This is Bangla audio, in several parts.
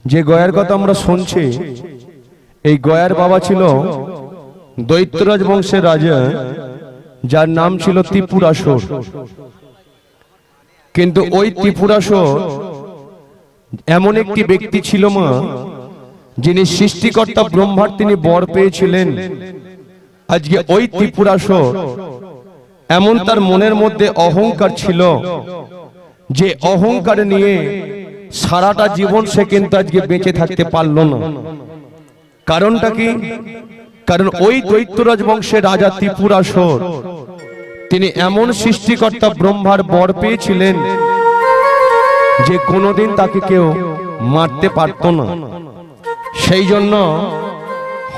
যে গয়ার কথা আমরা শুনছি, এই গয়ার বাবা ছিল দৈত্যরাজ বংশের রাজা, যার নাম ছিল ত্রিপুরাসুর। কিন্তু ওই ত্রিপুরাসুর এমন একটি ব্যক্তি ছিল মা, যিনি সৃষ্টিকর্তা ব্রহ্মার তিনি বর পেয়েছিলেন। আজকে ওই ত্রিপুরাসুর এমন তার মনের মধ্যে অহংকার ছিল, যে অহংকার নিয়ে সারাটা জীবন সে কিন্তু আজকে বেঁচে থাকতে পারল না। কারণটা কি? কারণ ওই দৈত্যরাজ বংশের রাজা ত্রিপুরাসুর তিনি এমন সৃষ্টিকর্তা ব্রহ্মার বর পেয়েছিলেন যে কোনোদিন তাকে কেউ মারতে পারত না। সেই জন্য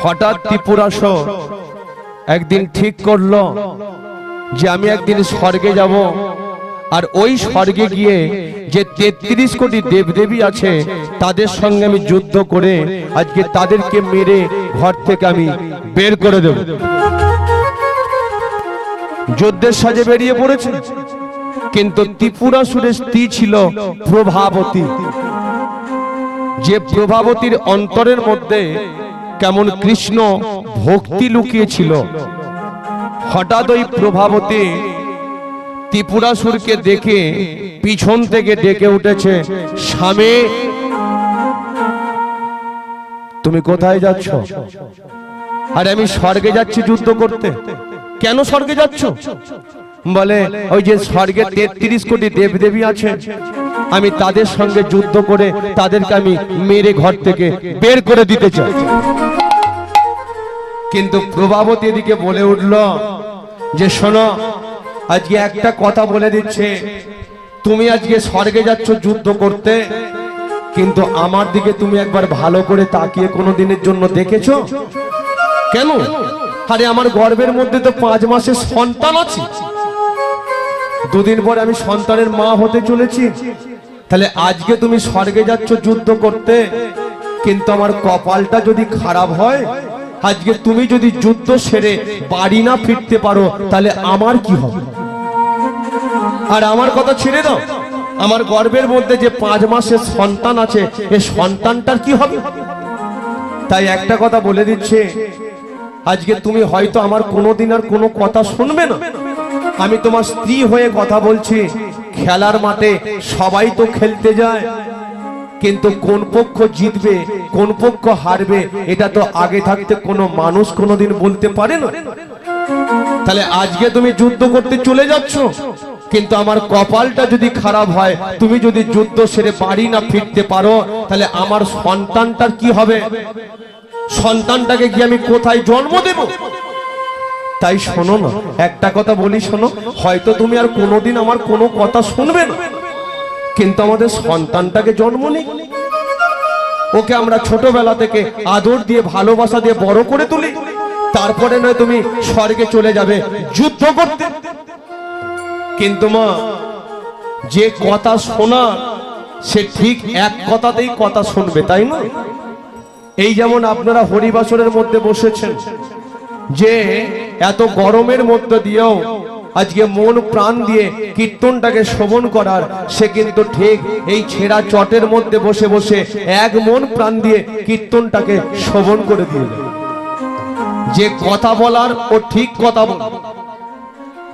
হঠাৎ ত্রিপুরাসুর একদিন ঠিক করলো যে আমি একদিন স্বর্গে যাব, আর ওই স্বর্গে গিয়ে যে ৩৩ কোটি দেবদেবী আছে তাদের সঙ্গে আমি যুদ্ধ করে আজকে তাদেরকে মেরে ঘর থেকে আমি বের করে দেব। যুদ্ধের সাজে বেরিয়ে পড়েছে। কিন্তু ত্রিপুরাসুরের স্ত্রী ছিল প্রভাবতী। যে প্রভাবতীর অন্তরের মধ্যে কেমন কৃষ্ণ ভক্তি লুকিয়েছিল। হঠাৎ ওই প্রভাবতী ত্রিপুরাসুরকে দেখে পিছন থেকে ডেকে উঠেছে, স্বামী তুমি কোথায় যাচ্ছ? আরে আমি স্বর্গে যাচ্ছি যুদ্ধ করতে। কেন স্বর্গে যাচ্ছ? বলে ওই যে স্বর্গে ৩৩ কোটি দেবদেবী আছে, আমি তাদের সঙ্গে যুদ্ধ করে তাদেরকে আমি মেরে ঘর থেকে বের করে দিতে চাই। কিন্তু প্রভাবতী এদিকে বলে উঠল যে শোনো, আজকে একটা কথা বলে দিচ্ছে, তুমি আজকে স্বর্গে যাচ্ছ যুদ্ধ করতে, কিন্তু আমার দিকে তুমি একবার ভালো করে তাকিয়ে কোনোদিনের জন্য দেখেছো? কেন? আরে আমার গর্ভের মধ্যে তো 5 মাসের সন্তান আছে, দুদিন পরে আমি সন্তানের মা হতে চলেছি। তাহলে আজকে তুমি স্বর্গে যাচ্ছ যুদ্ধ করতে, কিন্তু আমার কপালটা যদি খারাপ হয়, আজকে তুমি যদি যুদ্ধ সেরে বাড়ি না ফিরতে পারো, তাহলে আমার কি হবে? আর আমার কথা ছেড়ে দাও, আমার গর্ভের মধ্যে যে 5 মাসের সন্তান আছে, এই সন্তানটার কি হবে? তাই একটা কথা বলে দিচ্ছে, আজকে তুমি হয়তো আমার কোনোদিন আর কোনো কথা শুনবে না। আমি তোমার স্ত্রী হয়ে কথা বলছি। খেলার মাঠে সবাই তো খেলতে যায়, কিন্তু কোন পক্ষ জিতবে কোন পক্ষ হারবে এটা তো আগে থাকতে কোনো মানুষ কোনোদিন বলতে পারে না। তাহলে আজকে তুমি যুদ্ধ করতে চলে যাচ্ছ, কিন্তু আমার কপালটা যদি খারাপ হয়, তুমি যদি যুদ্ধ সেরে বাড়ি না ফিরতে পারো, তাহলে আমার সন্তানটার কি হবে? সন্তানটাকে কি আমি কোথায় জন্ম দেব? তাই শোনো না, একটা কথা বলি শোনো, হয়তো তুমি আর কোনোদিন আমার কোনো কথা শুনবে না, কিন্তু আমাদের সন্তানটাকে জন্ম নেই, ওকে আমরা ছোটবেলা থেকে আদর দিয়ে ভালোবাসা দিয়ে বড় করে তুলি, তারপরে নয় তুমি স্বর্গে চলে যাবে যুদ্ধ করতে। কিন্তু মা, যে কথা শোনা সে ঠিক এক কথাতেই কথা শুনবে, তাই না? এই যেমন আপনারা হরিবাসরের মধ্যে বসেছেন, যে এত গরমের মধ্যে দিয়েও আজকে মন প্রাণ দিয়ে কীর্তনটাকে শ্রবণ করার, সে কিন্তু ঠিক এই ছেঁড়া চটের মধ্যে বসে বসে এক মন প্রাণ দিয়ে কীর্তনটাকে শ্রবণ করে দিয়ে, যে কথা বলার ও ঠিক কথা বল,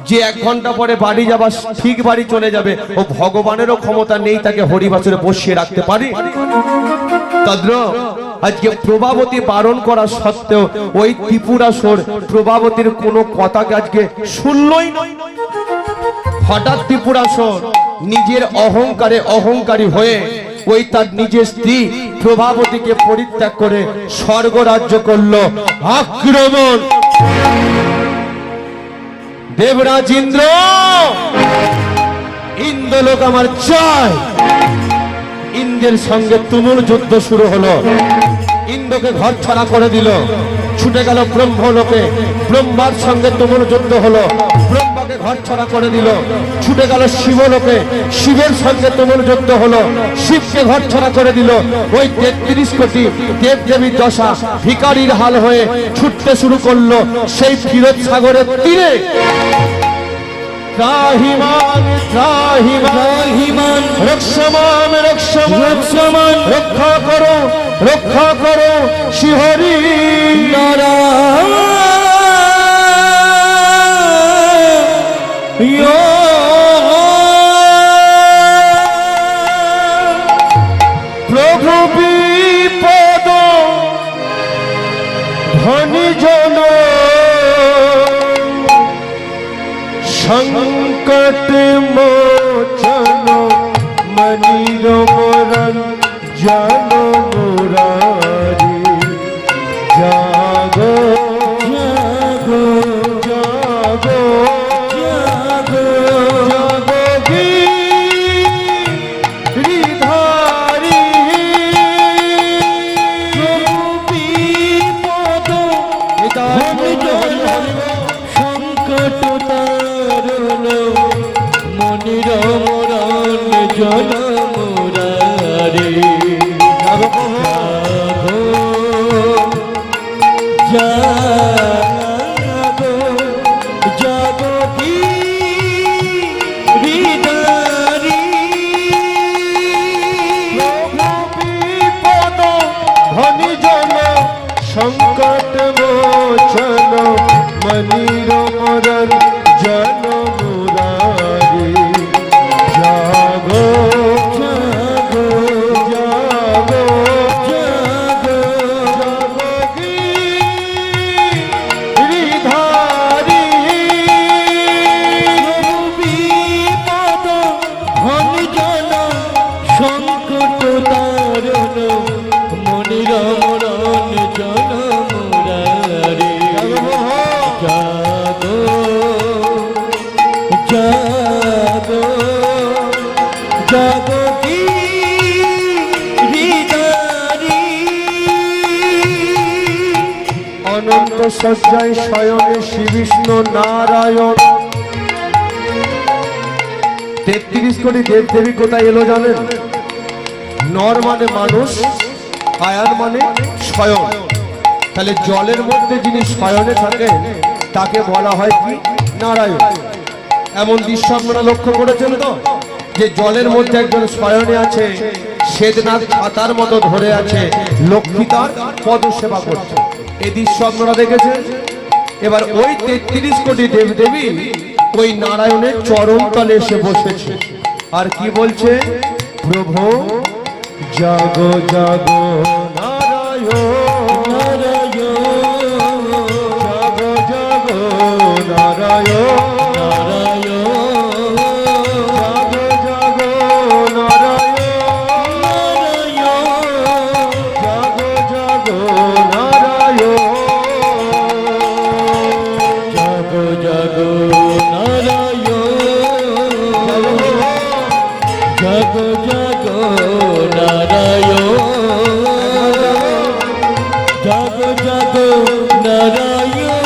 যে 1 ঘন্টা পরে বাড়ি যাবার ঠিক বাড়ি চলে যাবে, ও ভগবানেরও ক্ষমতা নেই তাকে হরিবাসরে বসিয়ে রাখতে পারি। তদ্রূপ আজকে প্রভাবতী বারণ করা সত্ত্বেও ওই ত্রিপুরাসুর প্রভাবতীর কোনো কথাকে আজকে শুনলই না। হঠাৎ ত্রিপুরাসুর নিজের অহংকারে অহংকারী হয়ে ওই তার নিজের স্ত্রী প্রভাবতীকে পরিত্যাগ করে স্বর্গ রাজ্য করলো। আক্রমণ! দেবরাজ ইন্দ্র, ইন্দ্রলোক আমার চাই। ইন্দ্রের সঙ্গে তুমুল যুদ্ধ শুরু হলো। ইন্দ্রকে ঘর ছাড়া করে দিল, ছুটে গেল ব্রহ্মলোকে। ব্রহ্মার সঙ্গে তুমুল যুদ্ধ হলো, ব্রহ্মাকে ঘর ছাড়া করে দিল, ছুটে গেল শিবলোকে। শিবের সঙ্গে তুমুল যুদ্ধ হলো, শিবকে ঘর ছাড়া করে দিল। ওই ৩৩ কোটি দেবদেবীর দশা ভিখারির হাল হয়ে ছুটতে শুরু করলো সেই ক্ষীরসাগরের তীরে। ত্রাহিমাং ত্রাহিমাং রক্ষমাং রক্ষমাং রক্ষা করো শ্রীহরি নারায়ণ। প্রভু বিপদ ধনী জন সংকট মোচন মনির মরণ জন মুরারি জাগো জাগো জাগো জাগো জাগো গিরিধারী প্রভু বিপদ ধনী জন সংকট মনির মরণ জন মুরারি জাগো জাগো জাগো গিরিধারী প্রভু বিপদ ধনী জন সংকট মোচন মনির মরণ জন মুরারি জাগো জাগো জাগো জাগো জাগো গিরিধারী বিপদ ধনী জন সংকট তারণ মনির মরণ জন মুরারি জাগো জাগো জাগো গিরিধারী অনন্ত শয্যায় শয়নে শ্রী বিষ্ণু নারায়ণ। 33 কোটি দেব দেবী কোথায় এলো জানেন? নর মানে মানুষ, আয়ান মানে শয়ন। তাহলে জলের মধ্যে যিনি শয়নে থাকেন তাকে বলা হয় কি? নারায়ণ। এমন দৃশ্য আপনারা লক্ষ্য করেছেন তো, যে জলের মধ্যে একজন শয়নে আছে, শ্বেতনাগ ছাতার মতো ধরে আছে, লক্ষ্মী তার পদ সেবা করছে। এই দৃশ্য আপনারা দেখেছেন। এবার ওই 33 কোটি দেব দেবী ওই নারায়ণের চরণ তলে এসে বসেছে আর কি বলছে? প্রভু জাগো জাগো নারায়ণ নারায়ণ জাগো জাগো নারায়ণ নারায়ণ জাগো জাগো নারায়ণ নারায়ণ জাগো জাগো নারায়ণ জাগো জাগো নারায়ণ জাগো জাগো নারায়ণ জাগো জাগো নারায়ণ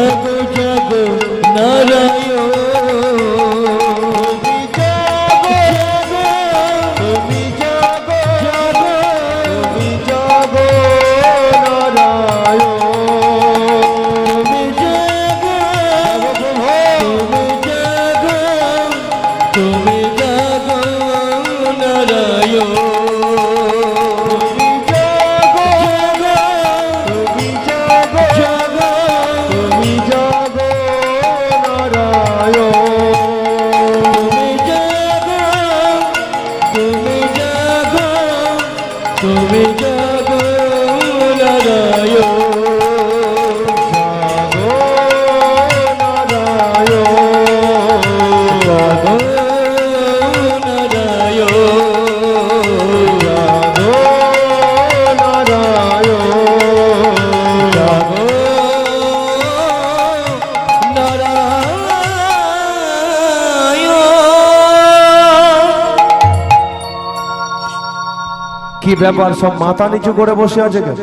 জাগো জাগো নারায়ণ তুমি জাগো তুমি জাগো নারায়ণ তুমি জাগো তুমি জাগো নারায়ণ তুমি জাগো নারায়ণ জাগো নারায়ণ জাগো নারায়ণ জাগো নারায়ণ জাগো কি ব্যাপার, সব মাথা নিচু করে বসে আছে কেন?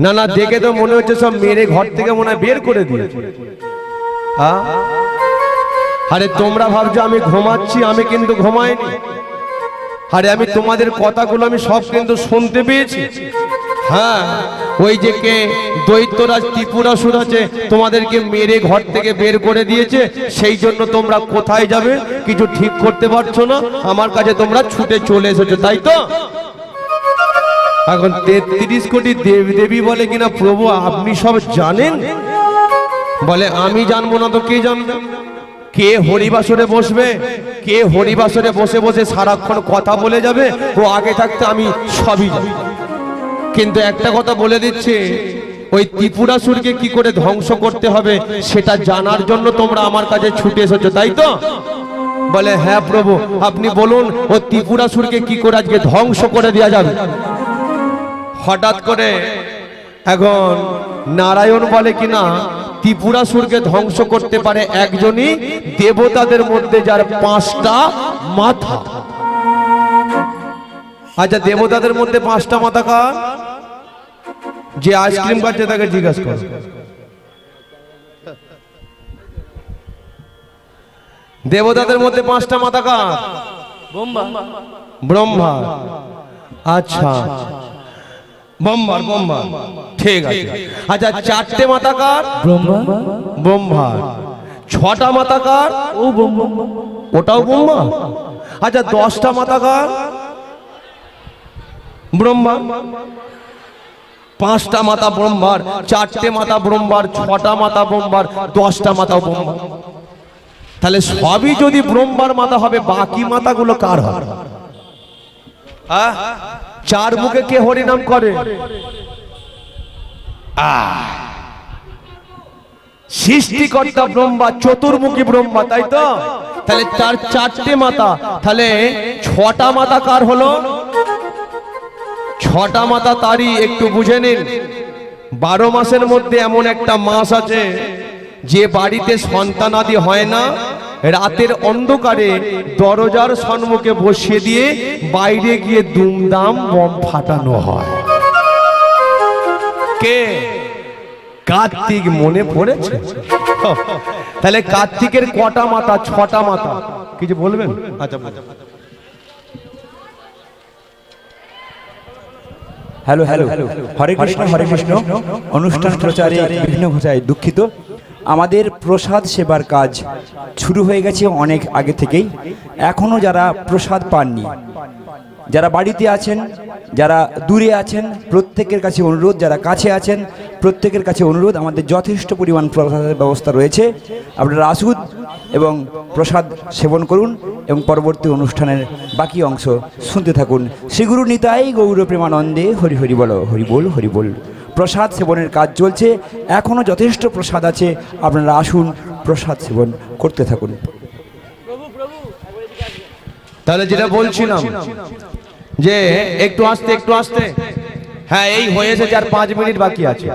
না না, দেখে তো মনে হচ্ছে সব মেরে ঘর থেকে মনে হয় বের করে দিয়েছে। আরে তোমরা ভাবছো আমি ঘুমাচ্ছি, আমি কিন্তু ঘুমাইনি। আরে আমি তোমাদের কথাগুলো আমি সব কিন্তু শুনতে পেয়েছি। হ্যাঁ, ওই যে কে দৈত্যরাজ ত্রিপুরাসুর আছে, তোমাদেরকে মেরে ঘর থেকে বের করে দিয়েছে, সেই জন্য তোমরা কোথায় যাবে কিছু ঠিক করতে পারছো না, আমার কাছে তোমরা ছুটে চলে এসেছো, তাই তো? এখন 33 কোটি দেবদেবী বলে কিনা প্রভু আপনি সব জানেন? বলে আমি জানবো না তো কে জানবে? কে হরিবাসরে বসবে, কে হরিবাসরে বসে বসে সারাক্ষণ কথা বলে যাবে, ও আগে থাকতে আমি সবই জানি। কিন্তু একটা কথা বলে দিচ্ছে, ওই ত্রিপুরাসুরকে কি করে ধ্বংস করতে হবে সেটা জানার জন্য তোমরা আমার কাছে ছুটে এসেছো, তাই তো? বলে হ্যাঁ প্রভু, আপনি বলুন ও ত্রিপুরাসুরকে কি করে আজকে ধ্বংস করে দেওয়া যাবে। হঠাৎ করে এখন নারায়ণ বলে কিনা ত্রিপুরাসুরকে ধ্বংস করতে পারে একজনই, দেবতাদের মধ্যে যার 5টা মাথা। আচ্ছা, দেবতাদের মধ্যে 5টা মাথা কার? যে আইসক্রিম খাচ্ছে তাকে জিজ্ঞাসা কর। দেবতাদের মধ্যে 5টা মাথা কার? ব্রহ্মা। আচ্ছা, ব্রহ্মা, ঠিক আছে। আচ্ছা, 4টে মাথা কার? ব্রহ্মা। 6টা মাথা কার? ওটাও ব্রহ্মা। আচ্ছা, 10টা মাথা কার? ব্রহ্মা। 5টা মাথা ব্রহ্মার, 4টে মাথা ব্রহ্মার, 6টা মাথা ব্রহ্মার, 10টা মাথা ব্রহ্মা। তাহলে সবই যদি ব্রহ্মার মাথা হবে, বাকি মাথাগুলো কার হবে? 4 মুখে কে হরিনাম করে? সৃষ্টিকর্তা ব্রহ্মা, চতুর্মুখী ব্রহ্মা, তাই তো? তাহলে তার 4টে মাথা, তাহলে 6টা মাথা কার হলো? 6টা মাথা তারই। একটু বুঝে নিন, 12 মাসের মধ্যে এমন একটা মাস আছে যে বাড়িতে সন্তানাদি হয় না, রাতের অন্ধকারে দরজার সম্মুখে বসিয়ে দিয়ে বাইরে গিয়ে দুমদাম বম ফাটানো হয়। কে? কার্তিক। মনে পড়েছে? তাহলে কার্তিকের কটা মাথা? 6টা মাথা। কিছু বলবেন? আচ্ছা, হ্যালো হ্যালো, হরে কৃষ্ণ হরে কৃষ্ণ। অনুষ্ঠান প্রচারে বিঘ্ন ঘটায় দুঃখিত। আমাদের প্রসাদ সেবার কাজ শুরু হয়ে গেছে অনেক আগে থেকেই। এখনও যারা প্রসাদ পাননি, যারা বাড়িতে আছেন, যারা দূরে আছেন, প্রত্যেকের কাছে অনুরোধ, যারা কাছে আছেন প্রত্যেকের কাছে অনুরোধ, আমাদের যথেষ্ট পরিমাণ প্রসাদের ব্যবস্থা রয়েছে। আপনারা আসুন এবং প্রসাদ সেবন করুন এবং পরবর্তী অনুষ্ঠানের বাকি অংশ শুনতে থাকুন। শ্রীগুরু নিতাই গৌর প্রেমানন্দে হরি হরি বল, হরি বল হরি বল। প্রসাদ সেবনের কাজ চলছে, এখনও যথেষ্ট প্রসাদ আছে, আপনারা আসুন প্রসাদ সেবন করতে থাকুন। তাহলে যেটা বলছিলাম যে একটু আস্তে একটু আস্তে, হ্যাঁ এই হয়েছে, 4-5 মিনিট বাকি আছে।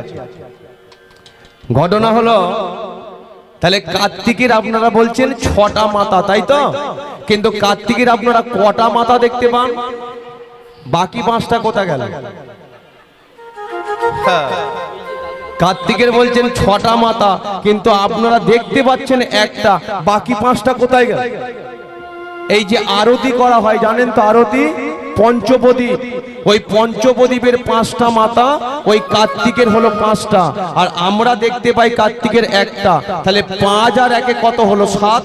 ঘটনা হলো, তাহলে কার্তিকের আপনারা বলছেন 6টা মাথা, তাই তো? কিন্তু কার্তিকের আপনারা কটা মাথা দেখতে পান? বাকি 5টা কোথা গেল? কার্তিকের বলছেন 6টা মাথা, কিন্তু আপনারা দেখতে পাচ্ছেন একটা, বাকি 5টা কোথায় গেল? এই যে আরতি করা হয়, জানেন তো আরতি? পঞ্চপ্রদীপ। ওই পঞ্চপ্রদীপের 5টা মাথা, ওই কার্তিকের হলো 5টা, আর আমরা দেখতে পাই কার্তিকের একটা। তাহলে 5 আর 1 কত হলো? 7।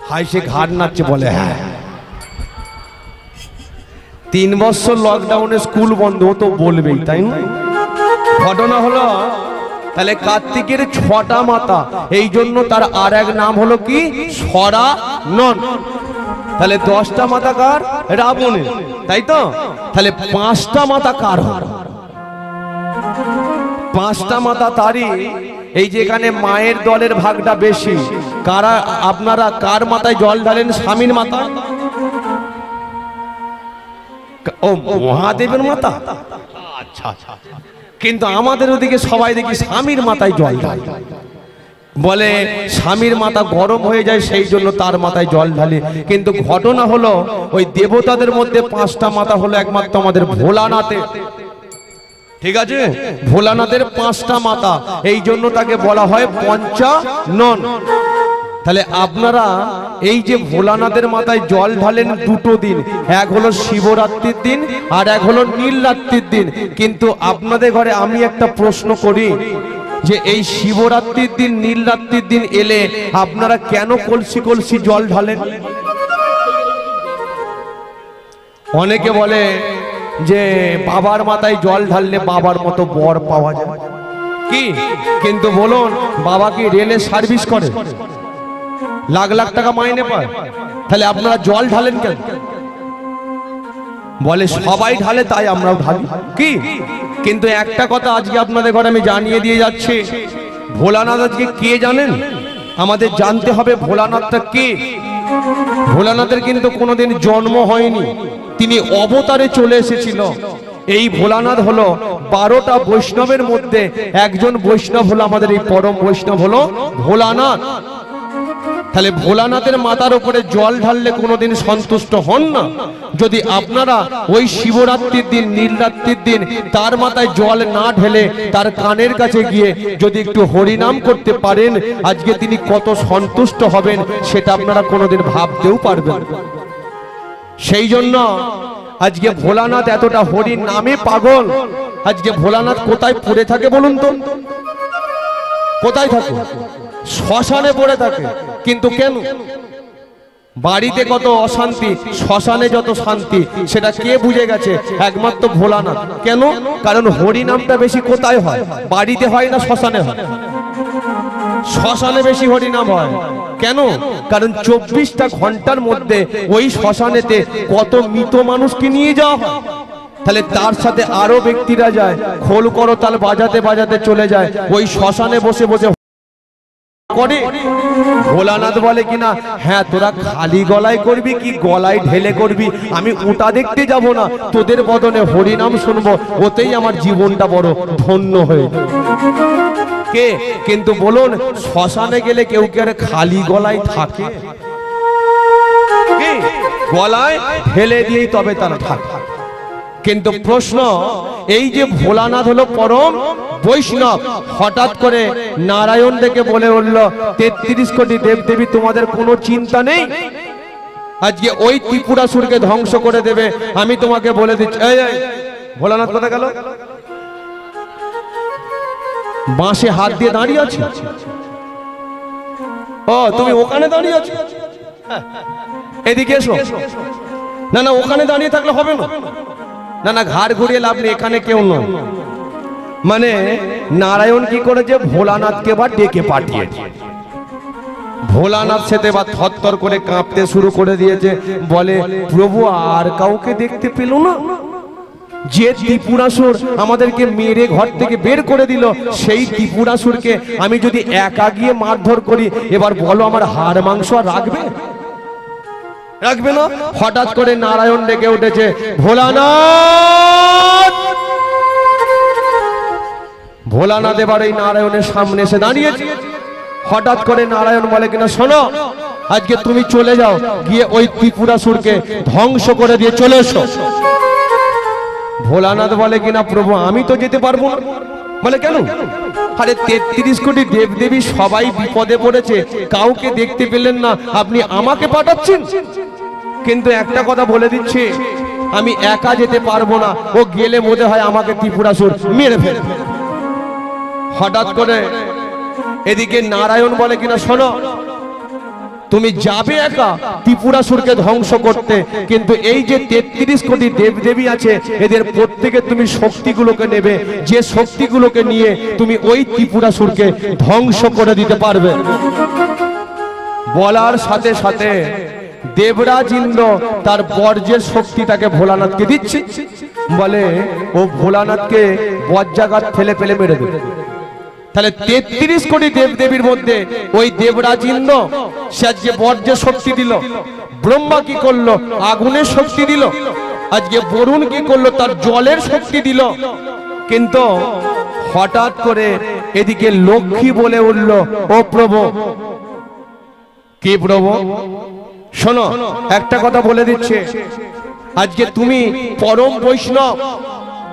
হাই, সে ঘাড় নাচছে বলে হ্যাঁ। 3 বছর লকডাউনে স্কুল বন্ধ, তো বলবেই, তাই না? ঘটনা হলো, তাহলে কার্তিকের 6টা মাথা, এই জন্য তার আর এক নাম হলো কি? সরানন। তাহলে 10টা মাথা কার? রাবণের, তাই তো? তাহলে 5টা মাথা কার হলো? 5টা মাথা তারই। এই যে এখানে মায়ের দলের ভাগটা বেশি, কারা আপনারা কার মাথায় জল ঢালেন? স্বামীর মাথা। ও, মহাদেবের মাথা। আচ্ছা, কিন্তু আমাদের ওদিকে সবাই দেখি স্বামীর মাথায় জল ঢালে। বলে স্বামীর মাথা গরম হয়ে যায়, সেই জন্য তার মাথায় জল ঢালে। কিন্তু ঘটনা হলো, ওই দেবতাদের মধ্যে 5টা মাথা হলো একমাত্র আমাদের ভোলানাথের। ঠিক আছে, ভোলানাথের 5টা মাথা, এই জন্য তাকে বলা হয় পঞ্চানন। তাহলে আপনারা এই যে ভোলানাথের মাথায় জল ঢালেন দুটো দিন, এক হলো শিবরাত্রির দিন আর এক হলো নীলরাত্রির দিন, কিন্তু আপনাদের ঘরে আমি একটা প্রশ্ন করি যে এই শিবরাত্রির দিন নীলরাত্রির দিন এলে আপনারা কেন কলসি কলসি জল ঢালেন? অনেকে বলে যে বাবার মাথায় জল ঢাললে বাবার মতো বর পাওয়া যায়, কি কিন্তু বলুন বাবা কি রেলে সার্ভিস করে, লাখ লাখ টাকা মাইনে পায়, তাহলে আপনারা জল ঢালেন কেন? বলে সবাই ঢালে তাই আমরাও ঢালি, কি কিন্তু একটা কথা আজকে আপনাদের ঘরে আমি জানিয়ে দিয়ে যাচ্ছি, ভোলানাথ আজকে কে জানেন? আমাদের জানতে হবে ভোলানাথটা কে। ভোলানাথের কিন্তু কোনোদিন জন্ম হয়নি, তিনি অবতারে চলে এসেছিল। এই ভোলানাথ হলো 12টা বৈষ্ণবের মধ্যে একজন বৈষ্ণব হলো আমাদের এই পরম বৈষ্ণব হলো ভোলানাথ। তাহলে ভোলানাথের মাথার উপরে জল ঢাললে কোনোদিন সন্তুষ্ট হন না? যদি আপনারা ওই শিবরাত্রির দিন নীলরাত্রির দিন তার মাথায় জল না ঢেলে তার কানের কাছে গিয়ে যদি একটু হরিনাম করতে পারেন, আজকে তিনি কত সন্তুষ্ট হবেন সেটা আপনারা কোনোদিন ভাবতেও পারবেন। সেই জন্য আজকে ভোলানাথ এতটা হরি নামে পাগল। আজকে ভোলানাথ কোথায় পড়ে থাকে বলুন তো? কোথায় থাকে? শ্মশানে পড়ে থাকে। কিন্তু কেন? বাড়িতে কত অশান্তি, শ্মশানে যত শান্তি, সেটা কে বুঝে গেছে? একমাত্র ভোলানাথ। কেন? কারণ হরি নামটা বেশি কোথায় হয়? বাড়িতে হয় না শ্মশানে হয়? শ্মশানে বেশি হরিনাম হয়। কেন? কারণ 24টা ঘন্টার মধ্যে ওই শ্মশানেতে কত মৃত মানুষকে নিয়ে যাওয়া হয়, তাহলে তার সাথে আরো ব্যক্তিরা যায়, খোল করতাল বাজাতে বাজাতে চলে যায়, ওই শ্মশানে বসে বসে করে। ভোলানাথ বলে কিনা, হ্যাঁ তোরা খালি গলায় করবি কি গলায় ঢেলে করবি, আমি ওটা দেখতে যাব না, তোদের বদনে হরিনাম শুনবো, ওতেই আমার জীবনটা বড় ধন্য হয়ে কে। কিন্তু বলুন শ্মশানে গেলে কেউ কি আর খালি গলায় থাকে? গলায় ঢেলে দিয়েই তবে তারা থাকে। কিন্তু প্রশ্ন এই যে ভোলানাথ হলো পরম বৈষ্ণব, হঠাৎ করে নারায়ণ ডেকে বলে উঠল, 33 কোটি দেবদেবী তোমাদের কোনো চিন্তা নেই, আজকে ওই ত্রিপুরাসুরকে ধ্বংস করে দেবে, আমি তোমাকে বলে দিচ্ছি। এই ভোলানাথ কোথায় গেল? বাঁশে হাত দিয়ে দাঁড়িয়ে আছে। ও তুমি ওখানে দাঁড়িয়ে আছো, এদিকে এসো। না না ওখানে দাঁড়িয়ে থাকলে হবে না, না না ঘাড় ঘুরিয়ে লাভ নেই, এখানে কেউ নয়। মানে নারায়ণ কি করেছে? ভোলানাথকে বা ডেকে পাঠিয়েছে। ভোলানাথ সেতে বা থরথর করে কাঁপতে শুরু করে দিয়েছে, বলে প্রভু আর কাউকে দেখতে পেল না? যে ত্রিপুরাসুর আমাদেরকে মেরে ঘর থেকে বের করে দিল, সেই ত্রিপুরাসুরকে আমি যদি একা গিয়ে মারধর করি, এবার বলো আমার হাড় মাংস আর রাখবে? রাখবে না। হঠাৎ করে নারায়ণ ডেকে উঠেছে, ভোলানাথ। ভোলানাথ এবার এই নারায়ণের সামনে এসে দাঁড়িয়েছে। হঠাৎ করে নারায়ণ বলে কিনা, শোনো আজকে তুমি চলে যাও, গিয়ে ওই ত্রিপুরাসুরকে ধ্বংস করে দিয়ে চলে এসো। ভোলানাথ বলে কিনা, প্রভু আমি তো যেতে পারবো না। বলে কেন? আরে 33 কোটি দেবদেবী সবাই বিপদে পড়েছে, কাউকে দেখতে পেলেন না, আপনি আমাকে পাঠাচ্ছেন? কিন্তু একটা কথা বলে দিচ্ছি, আমি একা যেতে পারবো না, ও গেলে মনে হয় আমাকে ত্রিপুরাসুর মেরে ফেলবে। হঠাৎ করে এদিকে নারায়ণ বলে কিনা, শোনো তুমি যাবে একা ত্রিপুরাসুরকে ধ্বংস করতে, কিন্তু এই যে 33 কোটি দেবদেবী আছে, এদের প্রত্যেকে তুমি শক্তিগুলোকে নেবে, যে শক্তিগুলোকে নিয়ে তুমি ওই ত্রিপুরাসুরকে ধ্বংস করে দিতে পারবে। বলার সাথে সাথে দেবরাজ ইন্দ্র তার বর্জ্যের শক্তিটাকে ভোলানাথকে দিচ্ছে। বলে ও ভোলানাথকে বজ্রাঘাত ফেলে ফেলে মেরে দেবে। তাহলে 33 কোটি দেবদেবীর মধ্যে ওই দেবরাজ ইন্দ্র সে আজকে বর্জ্যের শক্তি দিল। ব্রহ্মা কি করলো? আগুনের শক্তি দিল। আজকে বরুণ কি করলো? তার জলের শক্তি দিল। কিন্তু হঠাৎ করে এদিকে লক্ষ্মী বলে উঠল, ও প্রভু। কি প্রভু? শোনো একটা কথা বলে দিচ্ছে, আজকে তুমি পরম বৈষ্ণব,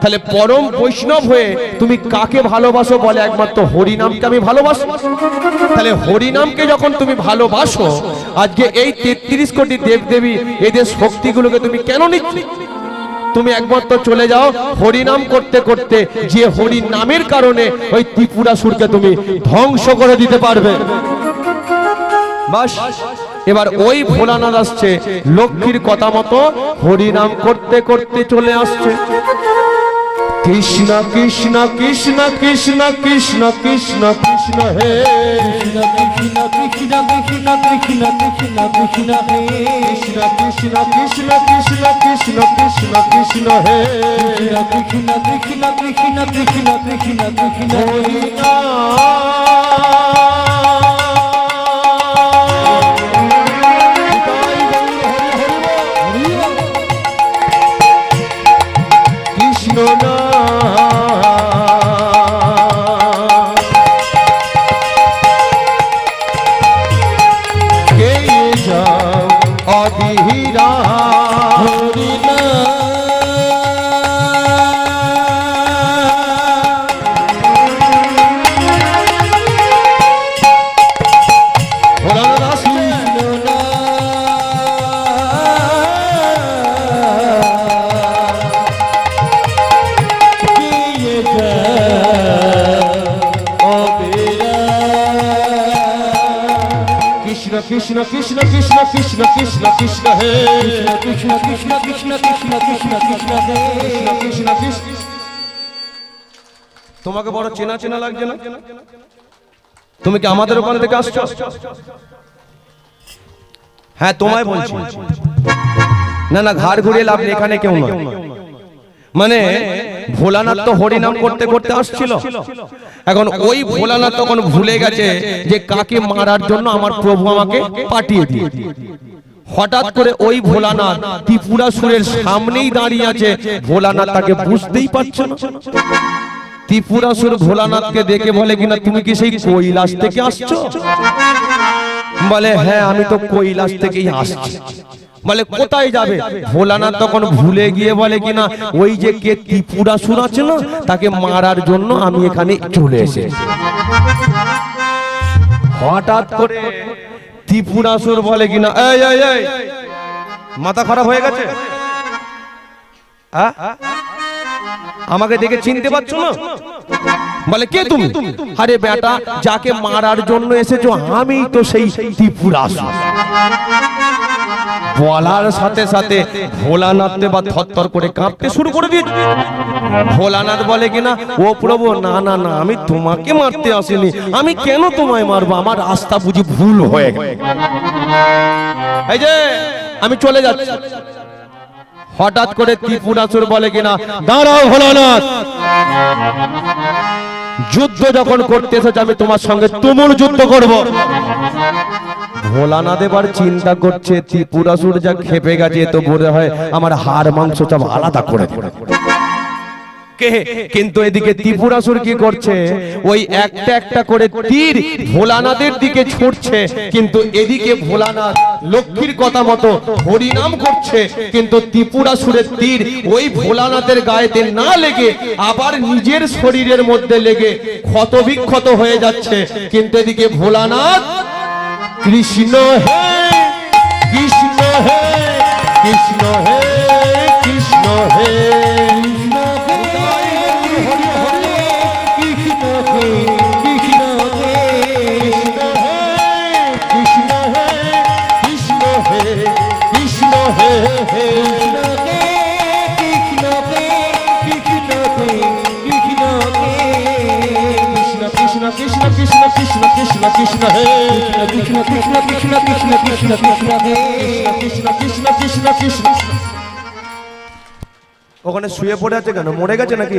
তাহলে পরম বৈষ্ণব হয়ে তুমি কাকে ভালোবাসো বলে? একমাত্র হরিনামকে আমি ভালোবাসি। তাহলে হরিনামকে যখন তুমি ভালোবাসো, আজকে এই 33 কোটি দেবদেবী এদের শক্তিগুলোকে তুমি কেন নিচ্ছ? তুমি একমাত্র চলে যাও হরিনাম করতে করতে, যে হরি নামের কারণে ওই ত্রিপুরাসুরকে তুমি ধ্বংস করে দিতে পারবে। বাস, এবার ওই ভোলানাথ আসছে লক্ষ্মীর কথা মতো হরিনাম করতে করতে চলে আসছে। কৃষ্ণ কৃষ্ণ কৃষ্ণ কৃষ্ণ কৃষ্ণ কৃষ্ণ কৃষ্ণ হে কৃষ্ণ কৃষ্ণ কৃষ্ণ কৃষ্ণ কৃষ্ণ কৃষ্ণ হে কৃষ্ণ কৃষ্ণ কৃষ্ণ কৃষ্ণ কৃষ্ণ কৃষ্ণ কৃষ্ণ হে কৃষ্ণ কৃষ্ণ কৃষ্ণ কৃষ্ণ কৃষ্ণ কৃষ্ণ হরি কৃষ্ণ না অধিরা হরিনা কৃষ্ণ কৃষ্ণ কৃষ্ণ কৃষ্ণ কৃষ্ণ কৃষ্ণ হে কৃষ্ণ কৃষ্ণ কৃষ্ণ কৃষ্ণ কৃষ্ণ কৃষ্ণ হে কৃষ্ণ কৃষ্ণ। তোমাকে বড় চেনা চেনা লাগছে না? তুমি কি আমাদের ওখান থেকে আসছো? হ্যাঁ তোমায় বলছি। না না, ঘাড় ঘুরিয়ে লাভ নেই, এখানে কেউ নয়। মানে ভোলানাথ তো হরিনাম করতে করতে আসছিল, এখন ওই ভোলানাথ তখন ভুলে গেছে যে কাকে মারার জন্য আমার প্রভু আমাকে পাঠিয়ে দিয়ে। হঠাৎ করে ওই ভোলানাথ ত্রিপুরাসুরের সামনেই দাঁড়িয়ে আছে, ভোলানাথ তাকে বুঝতেই পারছে না। ত্রিপুরাসুর ভোলানাথকে দেখে বলে কিনা, তুমি কি সেই কৈলাস থেকে আসছো? বলে হ্যাঁ, আমি তো কৈলাস থেকেই আসছি। বলে কোথায় যাবে? ভোলানাথ তখন ভুলে গিয়ে বলে কিনা, ওই যে কে ত্রিপুরাসুর আছে না, তাকে মারার জন্য আমি এখানে চলে এসেছি। হঠাৎ করে ত্রিপুরাসুর বলে কিনা, এই এই এই মাথা খারাপ হয়ে গেছে? আমাকে দেখে চিনতে পারছো না? বলে কে তুমি? আরে বেটা, যাকে মারার জন্য এসেছো আমি তো সেই ত্রিপুরাসুর। বলার সাথে সাথে ভোলানাথ এবার থরথর করে কাঁপতে শুরু করে দিয়েছে। ভোলানাথ বলে কিনা, ও প্রভু, না না না, আমি তোমাকে মারতে আসিনি, আমি কেন তোমায় মারবো? আমার রাস্তা বুঝি ভুল হয়ে গেছে, এই যে আমি চলে যাচ্ছি। হঠাৎ করে ত্রিপুরাসুর বলে কিনা, দাঁড়াও ভোলানাথ, যুদ্ধ যখন করতে এসেছে আমি তোমার সঙ্গে তুমুল যুদ্ধ করব। ভোলানাথ এবার চিন্তা করছে, ত্রিপুরাসুর যা খেপে গেছে, তো বলে হয় আমার হাড় মাংস সব আলাদা করে দেবে। কিন্তু এদিকে ত্রিপুরাসুর কি করছে, ওই একটা একটা করে তীর ভোলানাথের দিকে ছুটছে, কিন্তু এদিকে ভোলানাথ লক্ষ্মীর কথা মতো হরিনাম করছে, কিন্তু ত্রিপুরাসুরের তীর ওই ভোলানাথের গায়েতে না লেগে আবার নিজের শরীরের মধ্যে লেগে ক্ষত বিক্ষত হয়ে যাচ্ছে। কিন্তু এদিকে ভোলানাথ কৃষ্ণ হে কৃষ্ণ হে কৃষ্ণ হে কৃষ্ণ হে কৃষ্ণ হে কৃষ্ণ কৃষ্ণ কৃষ্ণ কৃষ্ণ কৃষ্ণ কৃষ্ণ হে কৃষ্ণ কৃষ্ণ কৃষ্ণ কৃষ্ণ। ওখানে শুয়ে পড়ে আছে কেন? মরে গেছে নাকি?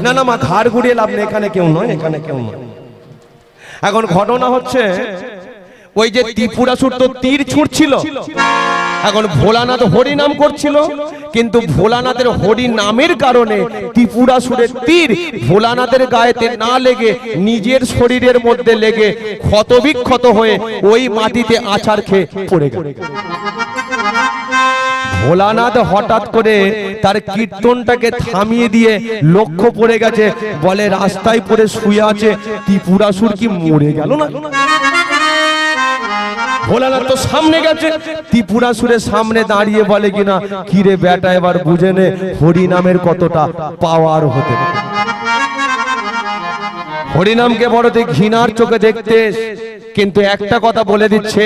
না না মা, ঘাড় ঘুরিয়ে লাভ নেই, এখানে কেউ নয়, এখানে কেউ নয়। এখন ঘটনা হচ্ছে, ওই যে ত্রিপুরাসুর তো তীর ছুটছিল, এখন ভোলানাথ হরিনাম করছিল, কিন্তু ভোলানাথের হরি নামের কারণে ত্রিপুরাসুরের তীর ভোলানাথের গায়েতে না লেগে নিজের শরীরের মধ্যে লেগে ক্ষতবিক্ষত হয়ে ওই মাটিতে আছাড় খেয়ে পড়ে গেল। ভোলানাথ হঠাৎ করে তার কীর্তনটাকে থামিয়ে দিয়ে লক্ষ্য পড়ে গেছে, বলে রাস্তায় পড়ে শুয়ে আছে ত্রিপুরাসুর কি মরে গেল না? ভোলানাথ তো সামনে গেছে, ত্রিপুরাসুরের সামনে দাঁড়িয়ে বলে কিনা, কিরে বেটা এবার বুঝে নে হরিনামের কতটা পাওয়ার হতে পারে। হরিনামকে বড়তে ঘৃণার চোখে দেখতে, কিন্তু একটা কথা বলে দিচ্ছে,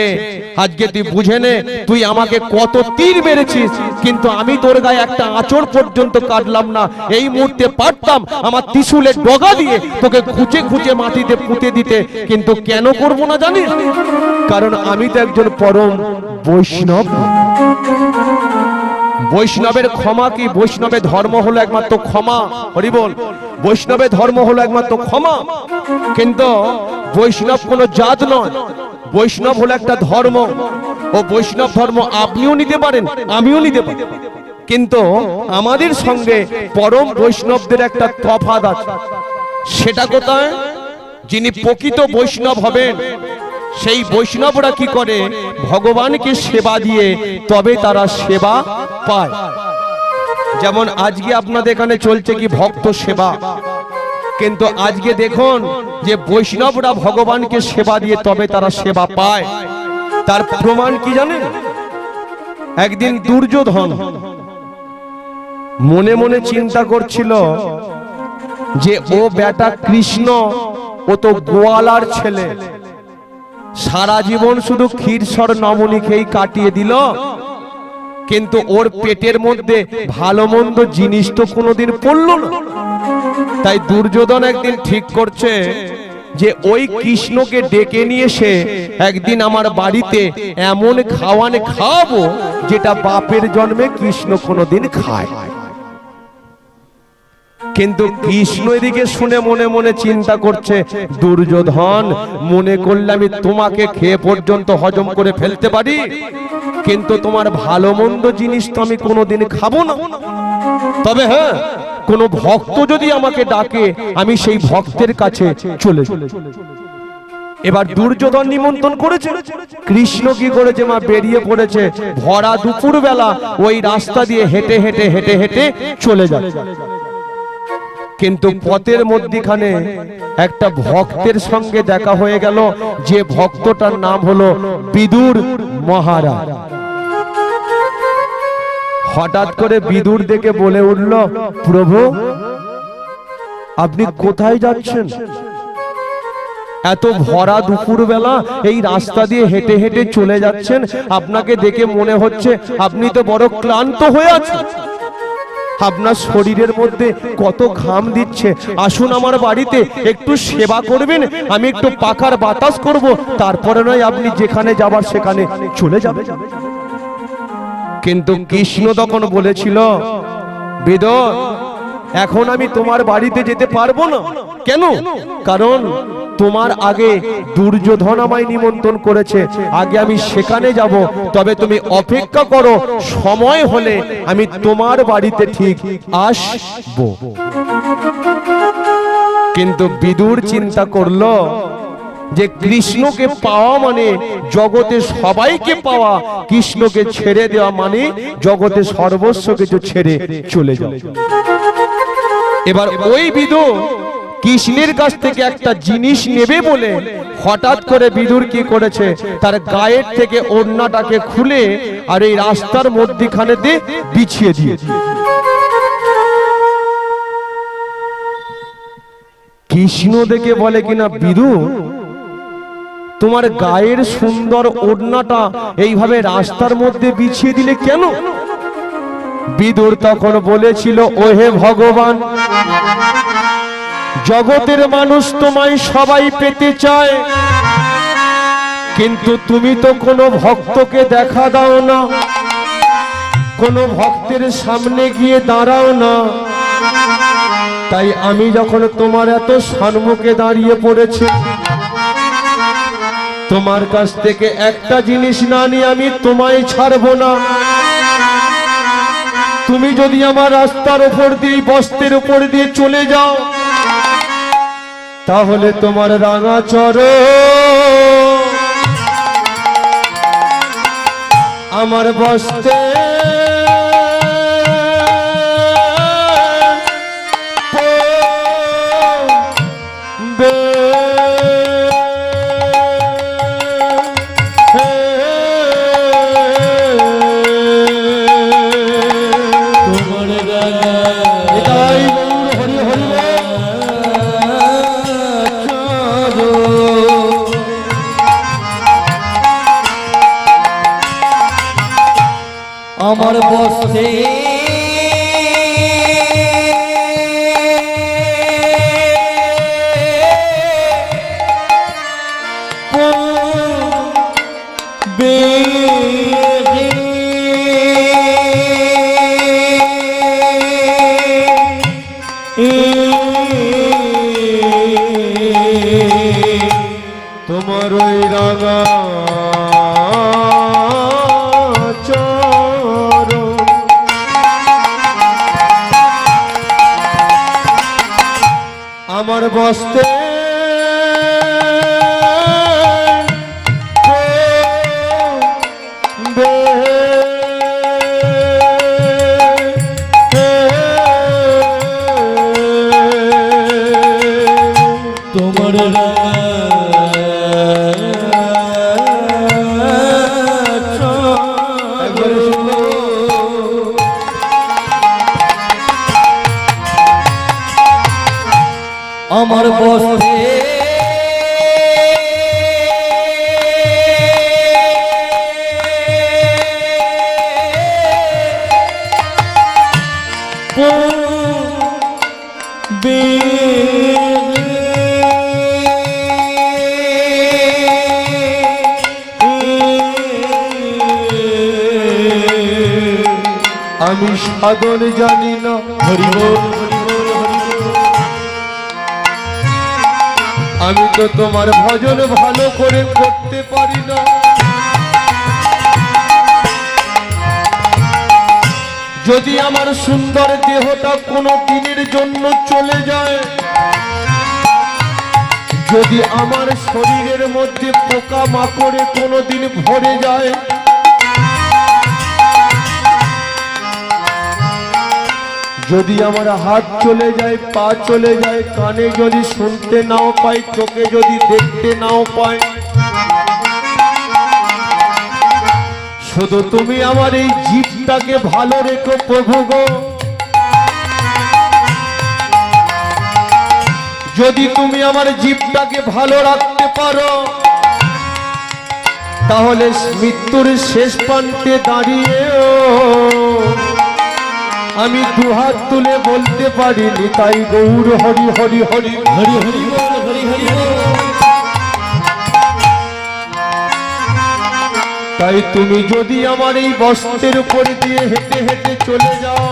আজকে তুই বুঝে নে, তুই আমাকে কত তীর মেরেছিস, কিন্তু আমি তোর গায়ে একটা আঁচড় পর্যন্ত কাটলাম না। এই মুহূর্তে পারতাম আমার ত্রিশূলের ডগা দিয়ে তোকে খুঁচে খুঁচে মাটিতে পুঁতে দিতে, কিন্তু কেন করব না জানিস? কারণ আমি তো একজন পরম বৈষ্ণব। বৈষ্ণবের ক্ষমা কি? বৈষ্ণবের ধর্ম হলো একমাত্র ক্ষমা। হরি বল। বৈষ্ণবের ধর্ম হলো একমাত্র ক্ষমা, কিন্তু বৈষ্ণব কোনো জাত নয়, বৈষ্ণব হলো একটা ধর্ম। ও বৈষ্ণব ধর্ম আপনিও নিতে পারেন, আমিও নিতে পারি, কিন্তু আমাদের সঙ্গে পরম বৈষ্ণবদের একটা তফাৎ আছে। সেটা কোথায়? যিনি প্রকৃত বৈষ্ণব হবেন, সেই বৈষ্ণবরা কি করে? ভগবানকে সেবা দিয়ে তবে তারা সেবা পায়। যেমন আজকে আপনাদের এখানে চলছে কি ভক্ত সেবা, কিন্তু আজকে দেখুন যে বৈষ্ণবরা ভগবানকে সেবা দিয়ে তবে তারা সেবা পায়। তার প্রমাণ কি জানেন? একদিন দুর্যোধন মনে মনে চিন্তা করছিল যে ও বেটা কৃষ্ণ, ও তো গোয়ালার ছেলে, সারা জীবন শুধু ক্ষীরসর নমনি খেয়েই কাটিয়ে দিল, কিন্তু ওর পেটের মধ্যে ভালো মন্দ জিনিস তো কোনোদিন পড়ল না। তাই দুর্যোধন একদিন ঠিক করছে যে ওই কৃষ্ণকে ডেকে নিয়ে এসে একদিন আমার বাড়িতে এমন খাওয়ানে খাওয়াবো যেটা বাপের জন্মে কৃষ্ণ কোনোদিন খায়। কিন্তু কৃষ্ণ এদিকে শুনে মনে মনে চিন্তা করছে, দুর্যোধন, মনে করলে আমি তোমাকে খেয়ে পর্যন্ত হজম করে ফেলতে পারি, কিন্তু তোমার ভালো মন্দ জিনিস তো আমি কোনোদিন খাবো না। তবে হ্যাঁ, কোন ভক্ত যদি আমাকে ডাকে আমি সেই ভক্তের কাছে চলে যাব। এবার দুর্যোধন নিমন্ত্রণ করেছে, কৃষ্ণ কি করেছে? মা বেরিয়ে পড়েছে ভরা দুপুর বেলা, ওই রাস্তা দিয়ে হেঁটে হেঁটে হেঁটে হেঁটে চলে যায়। কিন্তু পথের মধ্যখানে একটা ভক্তের সঙ্গে দেখা হয়ে গেল, যে ভক্তটার নাম হলো বিদুর মহারাজ। হঠাৎ করে বিদুর দেখে বলে উঠল, প্রভু আপনি কোথায় যাচ্ছেন? এত ভরা দুপুর বেলা এই রাস্তা দিয়ে হেঁটে হেঁটে চলে যাচ্ছেন, আপনাকে দেখে মনে হচ্ছে আপনি তো বড় ক্লান্ত হয়ে আছেন, আপনার শরীরের মধ্যে কত ঘাম দিচ্ছে। আসুন আমার বাড়িতে একটু সেবা করবেন, আমি একটু পাখার বাতাস করব, তারপরে নয় আপনি যেখানে যাবার সেখানে চলে যাবেন। কিন্তু কৃষ্ণ তখন বলেছিল, বিদর, এখন আমি তোমার বাড়িতে যেতে পারবো না। কেন? কারণ তোমার আগে দুর্যোধন আমায় নিমন্ত্রণ করেছে, আগে আমি সেখানে যাব, তবে তুমি অপেক্ষা করো, সময় হলে আমি তোমার বাড়িতে ঠিক আসবো। কিন্তু বিদুর চিন্তা করলো যে কৃষ্ণকে পাওয়া মানে জগতে সবাইকে পাওয়া, কৃষ্ণকে ছেড়ে দেওয়া মানে জগতে সর্বস্ব কিছু ছেড়ে চলে যাওয়া। এবার ওই বিদুর কৃষ্ণের কাছ থেকে একটা জিনিস নেবে বলে হঠাৎ করে বিদুর কি করেছে, তার গায়ের থেকে ওড়নাটাকে খুলে আর এই রাস্তার মধ্যখানেতে বিছিয়ে দিয়েছে। কৃষ্ণ দেখে বলে কিনা, বিদুর, তোমার গায়ের সুন্দর ওড়নাটা এইভাবে রাস্তার মধ্যে বিছিয়ে দিলে কেন? বিদুর তখন বলেছিল, ওহে ভগবান, জগতের মানুষ তোমায় সবাই পেতে চায়, কিন্তু তুমি তো কোনো ভক্তকে দেখা দাও না, কোনো ভক্তের সামনে গিয়ে দাঁড়াও না। তাই আমি যখন তোমার এত সম্মুখে দাঁড়িয়ে পড়েছি, তোমার কাছ থেকে একটা জিনিস না নিয়ে আমি তোমায় ছাড়বো না। তুমি যদি আমার রাস্তার উপর দিয়ে, বস্তির উপর দিয়ে চলে যাও, তাহলে তোমার রাঙা চরণ আমার বস্তে আমার বসে তোমার ওই রাঙা চরণ আমার বসতে তোমার আমার বসে আমি সাধন জানি না হরি বল আমি তো তোমার ভজন ভালো করে করতে পারি না যদি আমার সুন্দর দেহটা কোনো দিনের জন্য চলে যায় যদি আমার শরীরের মধ্যে পোকা মাকড়ে কোনো দিন ভরে যায় যদি আমার হাত চলে যায় পা চলে যায় কানে যদি শুনতে নাও পাই চোখে যদি দেখতে নাও পাই শুধু তুমি আমার এই জীবটাকে ভালো রেখো প্রভু গো যদি তুমি আমার জীবটাকে ভালো রাখতে পারো তাহলে মৃত্যুর শেষ প্রান্তে দাঁড়িয়েও আমি দুহাত তুলে বলতে পারিনি তাই গৌর হরি হরি হরি হরি হরি বল হরি হরি বল তাই তুমি যদি আমার এই বস্ত্রের উপর দিয়ে হেঁটে হেঁটে চলে যাও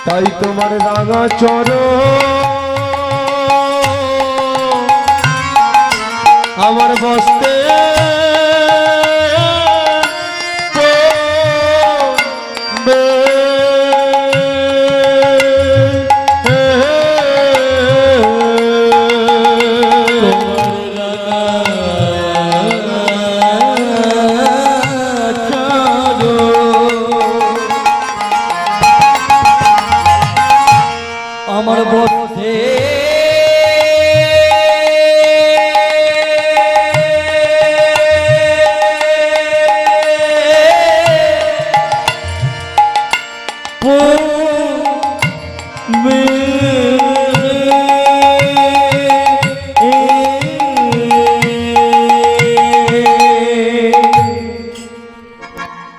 তাই তোমার রাঙা চরণ আমার বস্ত্রে আমার বসে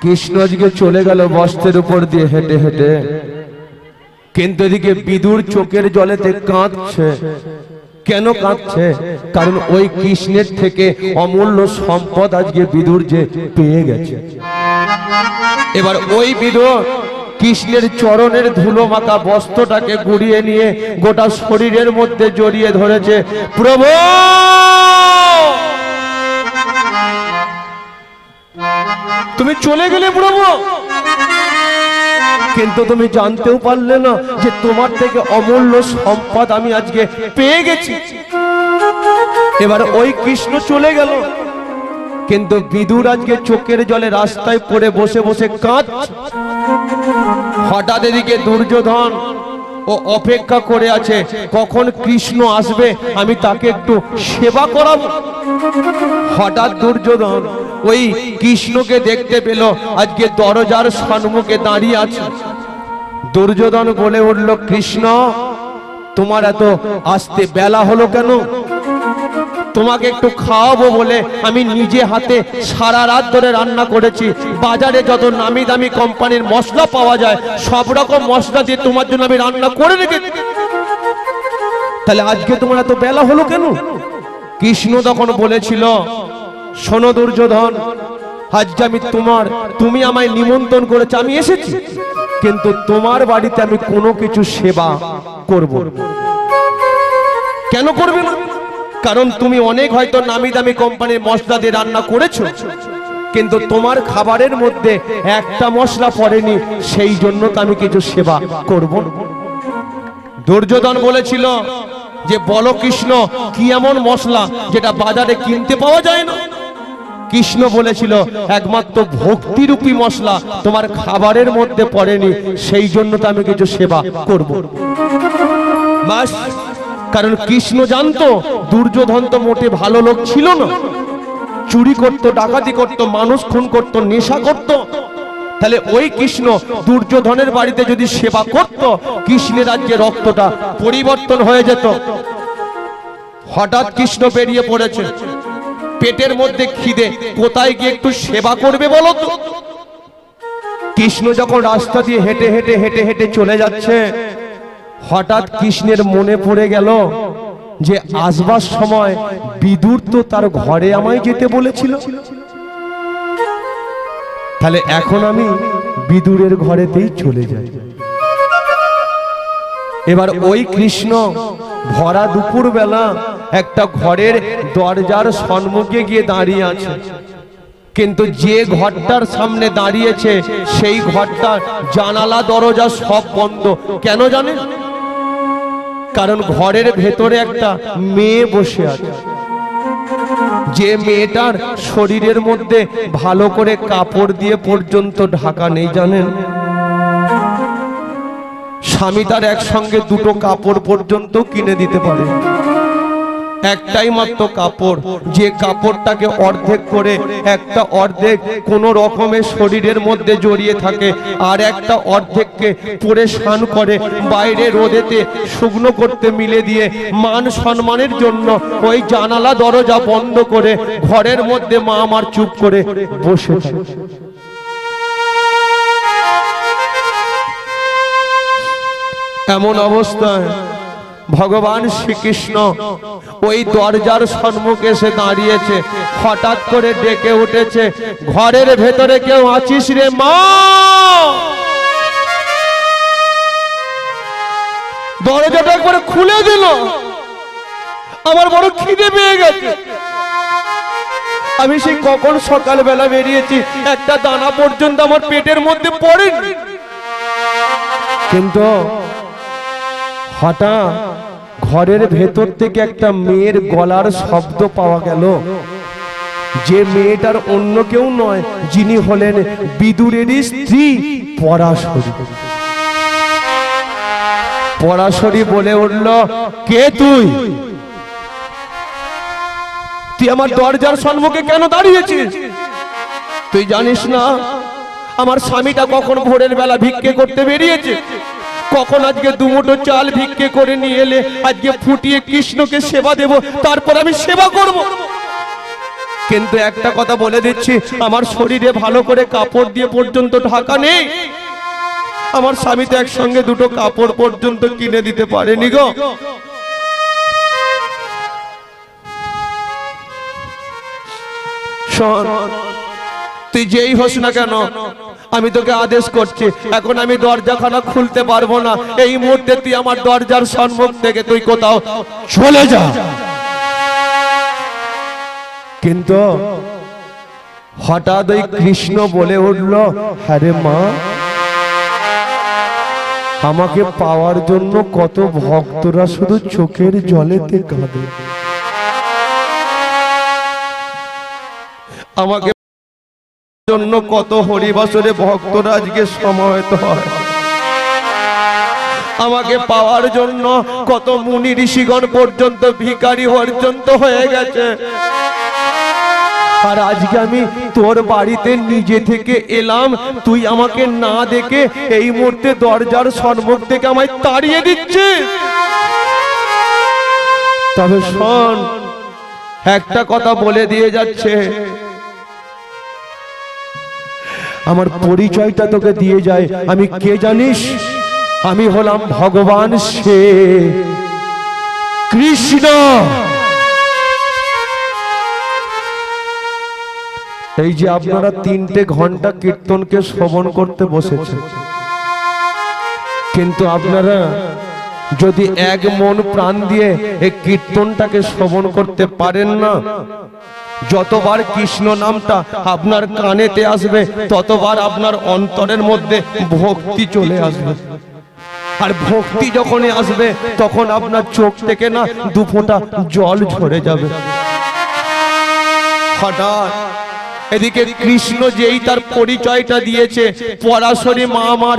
কৃষ্ণ আজকে চলে গেল বস্ত্রের উপর দিয়ে হেঁটে হেঁটে কিন্তু এদিকে বিদুর চোখের জলেতে কাঁদছে কেন কাঁদছে কারণ ওই কৃষ্ণের থেকে অমূল্য সম্পদ আজকে বিদুর যে পেয়ে গেছে এবার ওই বিদুর কৃষ্ণের চরণের ধুলো মাখা বস্ত্রটাকে গুড়িয়ে নিয়ে গোটা শরীরের মধ্যে জড়িয়ে ধরেছে প্রভু তুমি চলে গেলে প্রভু কিন্তু তুমি জানতেও পারলে না যে তোমার থেকে অমূল্য সম্পদ আমি আজকে পেয়ে গেছি এবার ওই কৃষ্ণ চলে গেল কিন্তু বিদুর আজকে চোখের জলে রাস্তায় পড়ে বসে বসে কাঁদছে হঠাৎ এদিকে দুর্যোধন ও অপেক্ষা করে আছে কখন কৃষ্ণ আসবে আমি তাকে একটু সেবা করাবো হঠাৎ দুর্যোধন ওই কৃষ্ণকে দেখতে পেল আজকে দরজার সম্মুখে দাঁড়িয়ে আছে দুর্যোধন বলে উঠল কৃষ্ণ তোমার এত আসতে বেলা হলো কেন তোমাকে একটু খাওয়াবো বলে আমি নিজে হাতে সারা রাত ধরে রান্না করেছি। বাজারে যত নামি দামি কোম্পানির মশলা পাওয়া যায় সব রকম মশলা দিয়ে তোমার জন্য আমি রান্না করে রেখেছি। তাহলে আজকে তোমার এত বেলা হলো কেন? কৃষ্ণ তখন বলেছিল, শোনো দুর্যোধন, আজকে আমি তুমি আমায় নিমন্ত্রণ করেছো, আমি এসেছি, কিন্তু তোমার বাড়িতে আমি কোনো কিছু সেবা করব। কেন করবে না? কারণ তুমি অনেক হয়তো নামি দামি কোম্পানির মশলা দিয়ে রান্না করেছো, কিন্তু তোমার খাবারের মধ্যে একটা মশলা পড়েনি, সেই জন্য তো আমি কিছু সেবা করব। দুর্যোধন বলেছিল যে বলো কৃষ্ণ, কি এমন মশলা যেটা বাজারে কিনতে পাওয়া যায় না? কৃষ্ণ বলেছিল একমাত্র ভক্তিরূপী মশলা তোমার খাবারের মধ্যে পড়েনি, সেই জন্য তো আমি কিছু সেবা করব। বাস, কারণ কৃষ্ণ জানতো দুর্যোধন তো মোটে ভালো লোক ছিল না, চুরি করত, ডাকাতি করত, মানুষ খুন করত, নেশা করত। তাহলে ওই কৃষ্ণ দুর্যোধনের বাড়িতে যদি সেবা করত, কৃষ্ণের রাজ্যে রক্তটা পরিবর্তন হয়ে যেত। হঠাৎ কৃষ্ণ বেরিয়ে পড়েছে, পেটের মধ্যে খিদে, কোথায় গিয়ে একটু সেবা করবে বলো তো? কৃষ্ণ যখন রাস্তা দিয়ে হেঁটে হেঁটে হেঁটে হেঁটে চলে যাচ্ছে, হঠাৎ কৃষ্ণের মনে পড়ে গেল যে আসবার সময় বিদুর তো তার ঘরে আমায় যেতে বলেছিল, তাহলে এখন আমি বিদুরের ঘরেতেই চলে যাই। এবার ওই কৃষ্ণ ভরা দুপুর বেলা একটা ঘরের দরজার সম্মুখে গিয়ে দাঁড়িয়ে আছে, কিন্তু যে ঘরটার সামনে দাঁড়িয়েছে সেই ঘরটার জানালা দরজা সব বন্ধ। কেন জানেন? কারণ ঘরের ভেতরে একটা মেয়ে বসে আছে, যে মেয়েটার শরীরের মধ্যে ভালো করে কাপড় দিয়ে পর্যন্ত ঢাকা নেই। জানেন, স্বামী তার একসঙ্গে দুটো কাপড় পর্যন্ত কিনে দিতে পারে, একটাই মাত্র কাপড়, যে কাপড়টাকে অর্ধেক করে একটা অর্ধেক কোন রকমের শরীরের মধ্যে জড়িয়ে থাকে, আর একটা অর্ধেককে পরে স্নান করে বাইরে রোদেতে শুকনো করতে মিলে দিয়ে মান সম্মানের জন্য ওই জানালা দরজা বন্ধ করে ঘরের মধ্যে মা আমার চুপ করে বসে থাকে। এমন অবস্থায় ভগবান শ্রীকৃষ্ণ ওই দরজার সম্মুখে এসে দাঁড়িয়েছে, হঠাৎ করে ডেকে উঠেছে, ঘরের ভেতরে কেউ আছিস রে মা? দরজাটা একবার খুলে দিল, আমার বড় খিদে পেয়ে গেছে, আমি সেই কখন সকালবেলা বেরিয়েছি, একটা দানা পর্যন্ত আমার পেটের মধ্যে পড়েনি। কিন্তু হঠাৎ ঘরের ভেতর থেকে একটা মেয়ের গলার শব্দ পাওয়া গেল, যে মেয়েটার অন্য কেউ নয়, যিনি হলেন বিদুরেরই স্ত্রী পরাশরী। পরাশরী বলে উঠল, কে তুই? তুই আমার দরজার সম্মুখে কেন দাঁড়িয়েছিস? তুই জানিস না আমার স্বামীটা কখন ভোরের বেলা ভিক্ষে করতে বেরিয়েছে, কখন আজকে দুমুঠো চাল ভিক্ষে করে নিয়ে এলে আজকে ফুটিয়ে কৃষ্ণকে সেবা দেব, তারপর আমি সেবা করব। কিন্তু একটা কথা বলে দিচ্ছি, আমার শরীরে ভালো করে কাপড় দিয়ে পর্যন্ত ঢাকা নেই, আমার স্বামী তো একসঙ্গে দুটো কাপড় পর্যন্ত কিনে দিতে পারেনি গো। শোন, তুই যেই হোস না কেন, আমি তোকে আদেশ করছি, এখন আমি দরজাখানা খুলতে পারবো না, এই মুহূর্তে তুই আমার দরজার সম্মুখ থেকে তুই কোথাও চলে যা। কিন্তু হঠাৎ ওই কৃষ্ণ বলে উঠল, আরে মা, আমাকে পাওয়ার জন্য কত ভক্তরা শুধু চোখের জলেতে কাঁদে, আমাকে জন্য কত হরিবাসরে ভক্তরা আজকে সমাবেত হয়, আমাকে পাওয়ার জন্য কত মুনি ঋষিগণ পর্যন্ত ভিখারি পর্যন্ত হয়ে গেছে, আর আজকে আমি তোর বাড়িতে নিজে থেকে এলাম, তুই আমাকে না দেখে এই মুহূর্তে দরজার সম্মুখ থেকে আমায় তাড়িয়ে দিচ্ছিস। তবে শোন, একটা কথা বলে দিয়ে যাচ্ছে, আমার পরিচয়টা তোকে দিয়ে যায়। আমি কে জানিস? আমি হলাম ভগবান সে কৃষ্ণ। এই যে আপনারা 3টে ঘন্টা কীর্তনকে শ্রবণ করতে বসেছেন, কিন্তু আপনারা যদি এক মন প্রাণ দিয়ে এই কীর্তনটাকে শ্রবণ করতে পারেন না, যতবার কৃষ্ণ নামটা আপনার কানেতে আসবে ততবার আপনার অন্তরের মধ্যে ভক্তি চলে আসবে। আর ভক্তি যখনই আসবে তখন আপনার চোখ থেকে না 2 ফোঁটা জল ঝরে যাবে। হঠাৎ এদিকে কৃষ্ণ যেই তার পরিচয়টা দিয়েছে, পরাশরী মা আমার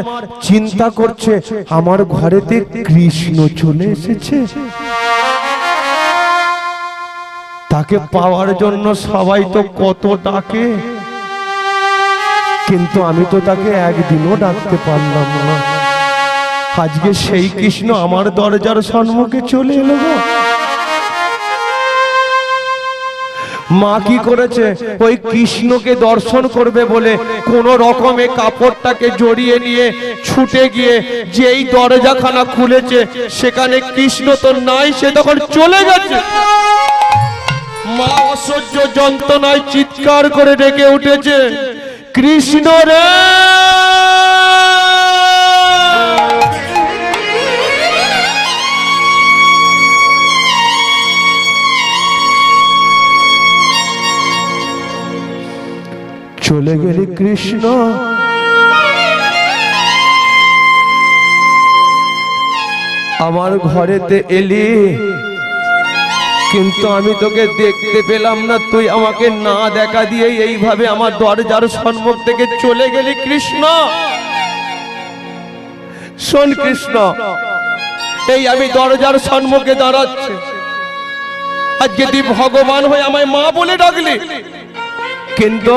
চিন্তা করছে আমার ঘরেতে কৃষ্ণ চলে এসেছে। তাকে পাওয়ার জন্য সবাই তো কত ডাকে, কিন্তু আমি তো তাকে একদিনও ডাকতে পারলাম না। আজকে সেই কৃষ্ণ আমার দরজার সম্মুখে চলে এলো। মা কি করেছে? ওই কৃষ্ণকে দর্শন করবে বলে কোন রকমে কাপড়টাকে জড়িয়ে নিয়ে ছুটে গিয়ে যেই দরজাখানা খুলেছে সেখানে কৃষ্ণ তো নাই, সে তখন চলে গেছে। মা অসহ্য যন্ত্রণায় চিৎকার করে ডেকে উঠেছে, কৃষ্ণ রে! চলে গেলি কৃষ্ণ? আমার ঘরেতে এলি, কিন্তু আমি তোকে দেখতে পেলাম না। তুই আমাকে না দেখা দিয়ে এইভাবে আমার দরজার সম্মুখ থেকে চলে গেলি কৃষ্ণ। শোন কৃষ্ণ, এই আমি দরজার সম্মুখে দাঁড়াচ্ছি, আজকে তুই ভগবান হয়ে আমায় মা বলে ডাকলি, কিন্তু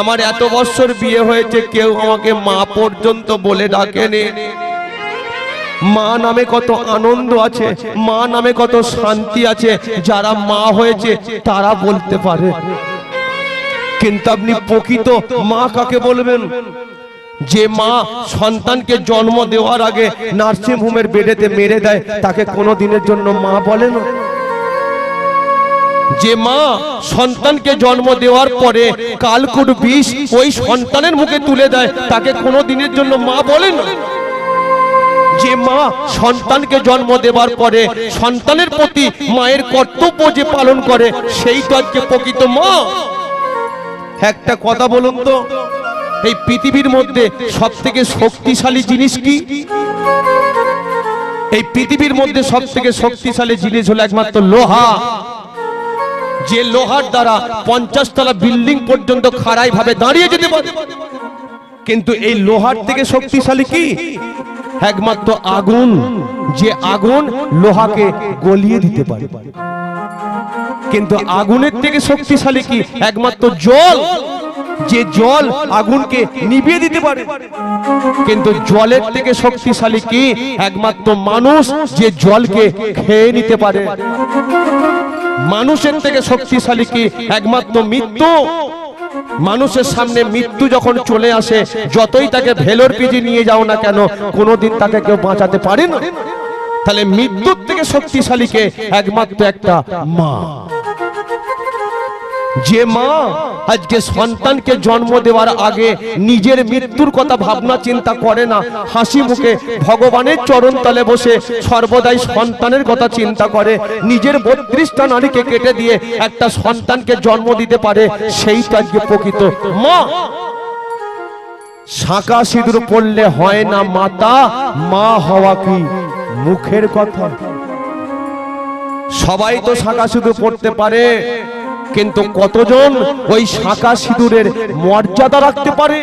আমার এত বছর বিয়ে হয়েছে কেউ আমাকে মা পর্যন্ত বলে ডাকেনি। মা নামে কত আনন্দ আছে, মা নামে কত শান্তি আছে, যারা মা হয়েছে তারা বলতে পারে। কিন্তু আপনি প্রকৃত মা কাকে বলবেন? যে মা সন্তানকে জন্ম দেওয়ার আগে নার্সিং হোমের বেডেতে মেরে দেয়, তাকে কোনো দিনের জন্য মা বলে না। যে মা সন্তানকে জন্ম দেওয়ার পরে কালকুট বিষ ওই সন্তানের মুখে তুলে দেয়, তাকে কোনো দিনের জন্য মা বলে না। যে মা সন্তানকে জন্ম দেওয়ার পরে সন্তানের প্রতি মায়ের কর্তব্য যে পালন করে, সেই তো আজকে প্রকৃত মা। একটা কথা বলুন তো, এই পৃথিবীর মধ্যে সব থেকে শক্তিশালী জিনিস কি? এই পৃথিবীর মধ্যে সব থেকে শক্তিশালী জিনিস হলো একমাত্র লোহা। যে লোহার দ্বারা 50 তলা বিল্ডিং পর্যন্ত খাড়াই ভাবে দাঁড়িয়ে যেতে পারে। কিন্তু এই লোহার থেকে শক্তিশালী কি? একমাত্র আগুন। যে আগুন লোহাকে গলিয়ে দিতে পারে। কিন্তু আগুনের থেকে শক্তিশালী কি? একমাত্র জল। যে জল আগুনকে নিভিয়ে দিতে পারে। কিন্তু জলের থেকে শক্তিশালী কি? একমাত্র মানুষ, যে জলকে খেয়ে নিতে পারে। মানুষের থেকে শক্তিশালী কি? একমাত্র মৃত্যু। মানুষের সামনে মৃত্যু যখন চলে আসে, যতই তাকে ভেলোর পিজি নিয়ে যাও না কেন, কোনোদিন তাকে কেউ বাঁচাতে পারে না। তাহলে মৃত্যুর থেকে শক্তিশালী কে? একমাত্র একটা মা। যে মা আজকে সন্তানকে জন্ম দেওয়ার আগে নিজের মৃত্যুর কথা ভাবনা চিন্তা করে না, হাসি মুখে ভগবানের চরণ তলে বসে সর্বদাই সন্তানের কথা চিন্তা করে, নিজের 32টা নারীকে কেটে দিয়ে একটা সন্তানকে জন্ম দিতে পারে, সেই তো আজকে প্রকৃত মা। শাঁখা সিঁদুর পড়লে হয় না মাতা, মা হওয়া কি মুখের কথা? সবাই তো শাঁখা সিঁদুর পড়তে পারে, কিন্তু কতজন ওই শাঁখা সিঁদুরের মর্যাদা রাখতে পারে?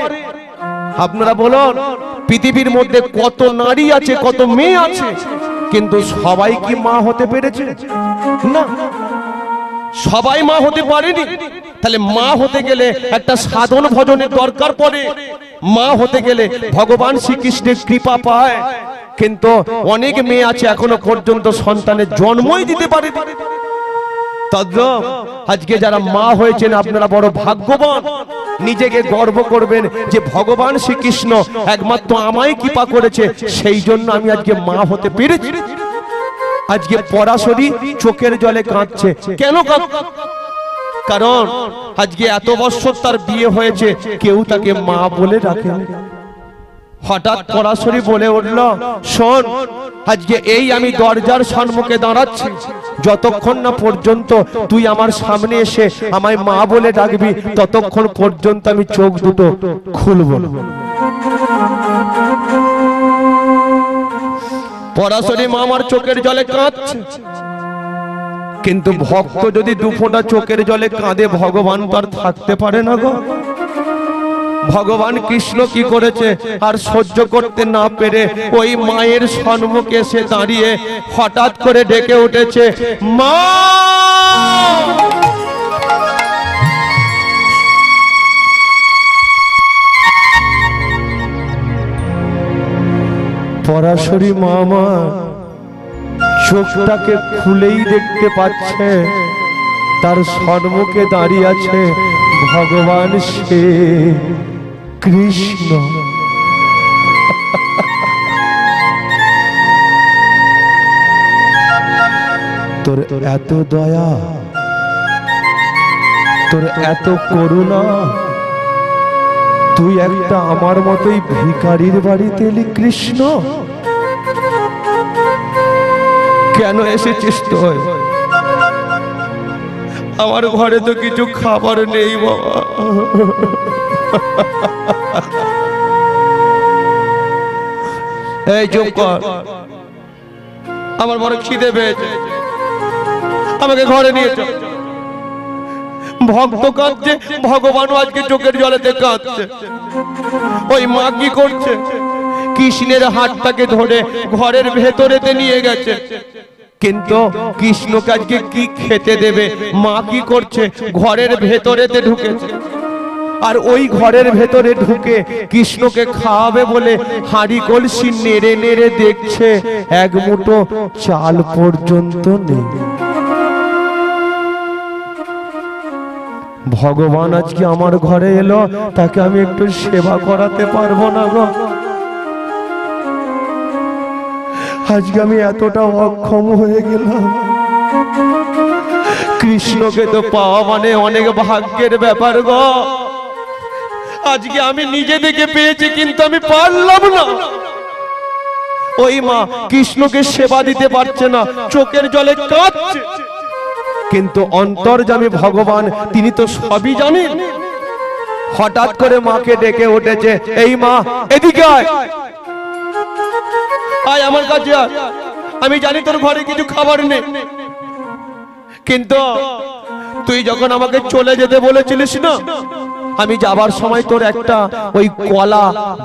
আপনারা বলুন, পৃথিবীর মধ্যে কত নারী আছে, কত মেয়ে আছে, কিন্তু সবাই কি মা হতে পেরেছে? না, সবাই মা হতে পারেনি। তাহলে মা হতে গেলে একটা সাধন ভজনের দরকার পড়ে। মা হতে গেলে ভগবান শ্রীকৃষ্ণের কৃপা পায়। কিন্তু অনেক মেয়ে আছে এখনো পর্যন্ত সন্তানের জন্মই দিতে পারে। তদ্রূপ আজকে যারা মা হয়েছেন আপনারা বড় ভাগ্যবান। নিজেকে গর্ব করবেন যে ভগবান শ্রীকৃষ্ণ একমাত্র আমায় কৃপা করেছে, সেই জন্য আমি আজকে মা হতে পেরেছি। আজকে পরাশরী চোখের জলে কাঁদছে। কেন কাঁদছে? কারণ আজকে এত বছর তার বিয়ে হয়েছে, কেউ তাকে মা বলে ডাকে। হঠাৎ পরাশরী বলে উঠল, শোন, আজকে এই আমি দরজার সম্মুখে দাঁড়াচ্ছি, যতক্ষণ না পর্যন্ত তুই আমার সামনে এসে আমায় মা বলে ডাকবি, ততক্ষণ পর্যন্ত আমি চোখ দুটো খুলব না। পরাশরী মা আমার চোখের জলে কাঁদছে, কিন্তু ভক্ত যদি দুফোঁটা চোখের জলে কাঁদে, ভগবান তো আর থাকতে পারে না গো। ভগবান কৃষ্ণ কি করেছে, আর সহ্য করতে না পেরে ওই মায়ের সম্মুখে এসে দাঁড়িয়ে হঠাৎ করে ডেকে উঠেছে, মা! পরাশরী মা আমার চোখটাকে খুলেই দেখতে পাচ্ছে, তার সম্মুখে দাঁড়িয়ে আছে ভগবান শ্রী কৃষ্ণ। তোর এত দয়া, তোর এত করুণা, তুই একটা আমার মতোই ভিখারির বাড়িতে এলি কৃষ্ণ। কেন এসেছিস তুই? আমার ঘরে তো কিছু খাবার নেই বাবা। এই চুপ কর, আমার বড় খিদে পেয়েছে, আমাকে ঘরে নিয়ে চল। ভক্ত কাঁদছে, ভগবানও আজকে চোখের জলেতে কাঁদছে। ওই মা কি করছে, কৃষ্ণের হাতটাকে ধরে ঘরের ভেতরেতে নিয়ে গেছে, কিন্তু কৃষ্ণকে আজকে কি খেতে দেবে? মা কি করছে, ঘরের ভেতরেতে ঢুকেছে, আর ওই ঘরের ভেতরে ঢুকে কৃষ্ণকে খাওয়াবে বলে হাঁড়ি কলসি নেড়ে নেড়ে দেখছে, এক মুঠো চাল পর্যন্ত নেই। ভগবান আজকে আমার ঘরে এলো, তাকে আমি একটু সেবা করাতে পারবো না গো? আজকে আমি এতটা অক্ষম হয়ে গেলাম। কৃষ্ণকে তো পাওয়া মানে অনেক ভাগ্যের ব্যাপার গো। আজকে আমি নিজে থেকে পেয়েছি, কিন্তু আমি পারলাম না। ওই মা কৃষ্ণকে সেবা দিতে পারছে না, চোখের জলে কাঁদছে, কিন্তু অন্তর্যামী ভগবান তিনি তো সবই জানেন। হঠাৎ করে মাকে ডেকে উঠেছে, এই মা এদিকে আয়, আয় আমার কাছে আয়। আমি জানি তোর ঘরে কিছু খাবার নেই, কিন্তু তুই যখন আমাকে চলে যেতে বলেছিলিস না, আমি যাবার সময় তোর একটা ওই কলা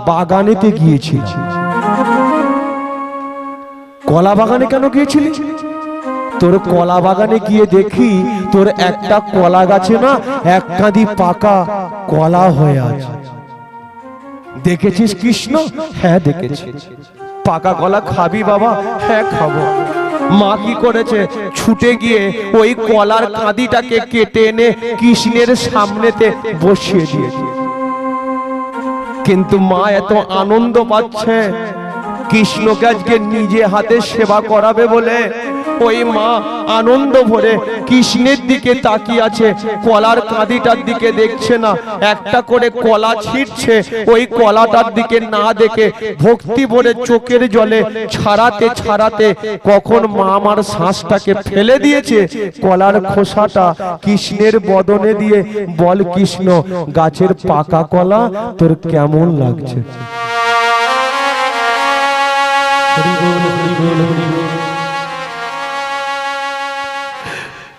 বাগানেতে গিয়েছিলাম। কলা বাগানে কেন গিয়েছিলি? তোর কলা বাগানে গিয়ে দেখি তোর একটা কলা গাছে না এক কাঁদি পাকা কলা হয়ে আছে। দেখেছিস কৃষ্ণ? হ্যাঁ দেখেছি। পাকা কলা খাবি বাবা? হ্যাঁ খাবো। মা কি করেছে, ছুটে গিয়ে ওই কলার কাঁদিটাকে কেটে এনে কৃষ্ণের সামনেতে বসিয়ে দিয়েছে। কিন্তু মা এত আনন্দ পাচ্ছে কৃষ্ণকে আজকে নিজে হাতে সেবা করাবে বলে, ওই মা আনন্দ ভরে কৃষ্ণের দিকে তাকিয়ে আছে, কলার কাঁদিটার দিকে দেখছে না। একটা করে কলা ছিঁড়ছে, ওই কলাটার দিকে না দেখে ভক্তি ভরে চোখের জলে ছাড়াতে ছাড়াতে কখন মা আমার শ্বাসটাকে ফেলে দিয়েছে, কলার খোসাটা কৃষ্ণের বদনে দিয়ে, বল কৃষ্ণ, গাছের পাকা কলা তোর কেমন লাগছে?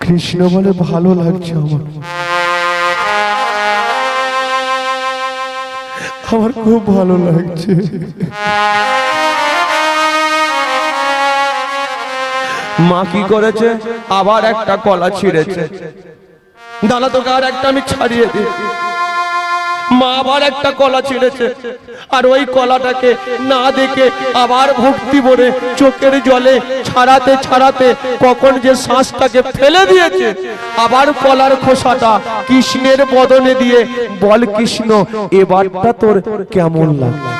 কৃষ্ণ বলে, ভালো লাগছে আমার, আমার খুব ভালো লাগছে। মা কি করেছে, আবার একটা কলা ছিঁড়েছে। দাঁড়া তোকে আর একটা আমি ছাড়িয়ে দিই। মা আবার একটা কলা ছেড়েছে, আর ওই কলাটাকে না দেখে আবার ভক্তি ভরে চোখের জলে ছাড়াতে ছাড়াতে কখন যে শ্বাসটাকে ফেলে দিয়েছে, আবার কলার খোসাটা কৃষ্ণের বদনে দিয়ে, বল কৃষ্ণ এবারটা তোর কেমন লাগলো?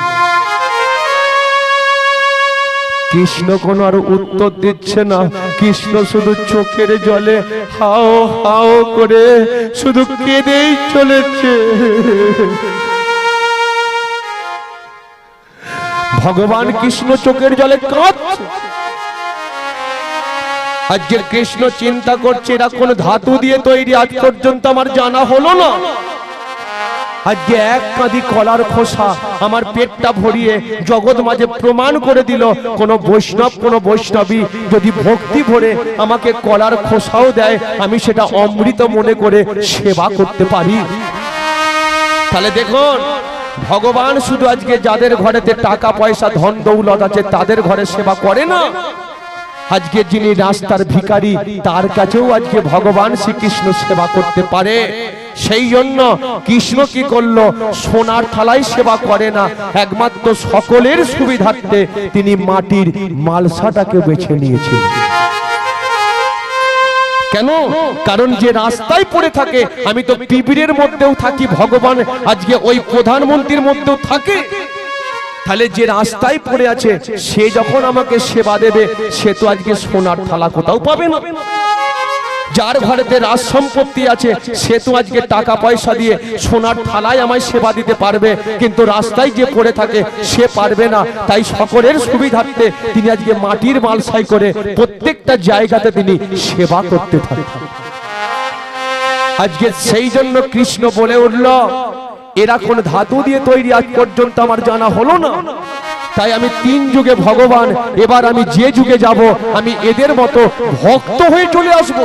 কৃষ্ণ কোনো আর উত্তর দিচ্ছে না, কৃষ্ণ শুধু চোখের জলে হাও হাও করে শুধু কেঁদেই চলেছে। ভগবান কৃষ্ণ চোখের জলে কাঁদছে। আজকে কৃষ্ণ চিন্তা করছে এরা কোন ধাতু দিয়ে তৈরি, আজ পর্যন্ত আমার জানা হলো না। আজকে এক কাঁদি কলার খোসা আমার পেটটা ভরিয়ে জগৎ মাঝে প্রমাণ করে দিল, কোন বৈষ্ণব কোন বৈষ্ণবী যদি ভক্তি ভরে আমাকে কলার খোসাও দেয়, আমি সেটা অমৃত মনে করে সেবা করতে পারি। তাহলে দেখুন, ভগবান শুধু আজকে যাদের ঘরেতে টাকা পয়সা ধন দৌলত আছে তাদের ঘরে সেবা করে না, আজকে যিনি রাস্তার ভিখারি তার কাছেও আজকে ভগবান শ্রীকৃষ্ণ সেবা করতে পারে। সেই জন্য কৃষ্ণ কি করলো, সোনার থালায় সেবা করে না, একমাত্র সকলের সুবিধার্থে তিনি মাটির মালসাটাকে বেছে নিয়েছেন। কেন? কারণ যে রাস্তায় পড়ে থাকে, আমি তো পিবিরের মধ্যেও থাকি, ভগবান আজকে ওই প্রধানমন্ত্রীর মধ্যেও থাকে। তাহলে যে রাস্তায় পড়ে আছে সে যখন আমাকে সেবা দেবে, সে তো আজকে সোনার থালা কোথাও পাবে না। যার ঘরেতে রাজ সম্পত্তি আছে সে তো আজকে টাকা পয়সা দিয়ে সোনার থালায় আমায় সেবা দিতে পারবে, কিন্তু রাস্তায় যে পড়ে থাকে সে পারবে না। তাই সকলের সুবিধার্থে তিনি আজকে মাটির মালসাই করে প্রত্যেকটা জায়গাতে তিনি সেবা করতে থাকেন। আজকে সেই জন্য কৃষ্ণ বলে উঠল, এরা কোন ধাতু দিয়ে তৈরি আজ পর্যন্ত আমার জানা হলো না। তাই আমি তিন যুগে ভগবান, এবার আমি যে যুগে যাব আমি এদের মতো ভক্ত হয়ে চলে আসব।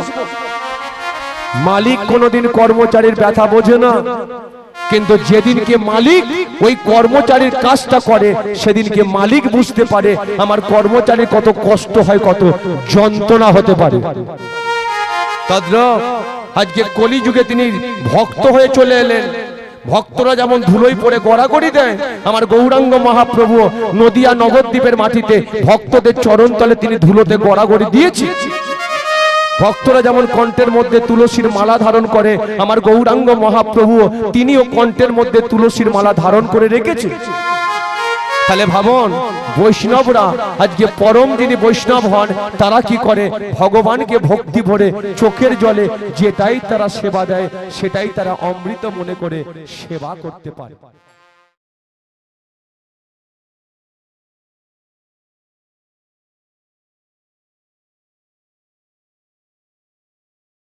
মালিক কোনোদিন কর্মচারীর ব্যথা বোঝে না, কিন্তু যেদিনকে মালিক ওই কর্মচারীর কাজটা করে সেদিনকে মালিক বুঝতে পারে আমার কর্মচারীর কত কষ্ট হয়, কত যন্ত্রণা হতে পারে। তদ্রূপ আজকে কলিযুগে তিনি ভক্ত হয়ে চলে এলেন। ভক্তরা যেমন ধুলোয় পড়ে গড়াগড়ি দেয়, আমার গৌরাঙ্গ মহাপ্রভু নদিয়া নবদ্বীপের মাটিতে ভক্তদের চরণতলে তিনি ধুলোতে গড়াগড়ি দিয়েছে। ভক্তরা যেমন কণ্ঠের মধ্যে তুলসীর মালা ধারণ করে, আমার গৌরাঙ্গ মহাপ্রভু তিনিও কণ্ঠের মধ্যে তুলসীর মালা ধারণ করে রেখেছে। তাহলে ভাবুন, বৈষ্ণবরা আজকে পরম যিনি বৈষ্ণব হন তারা কি করে, ভগবানকে ভক্তি ভরে চোখের জলে যেটাই তারা সেবা দেয় সেটাই তারা অমৃত মনে করে সেবা করতে পারে।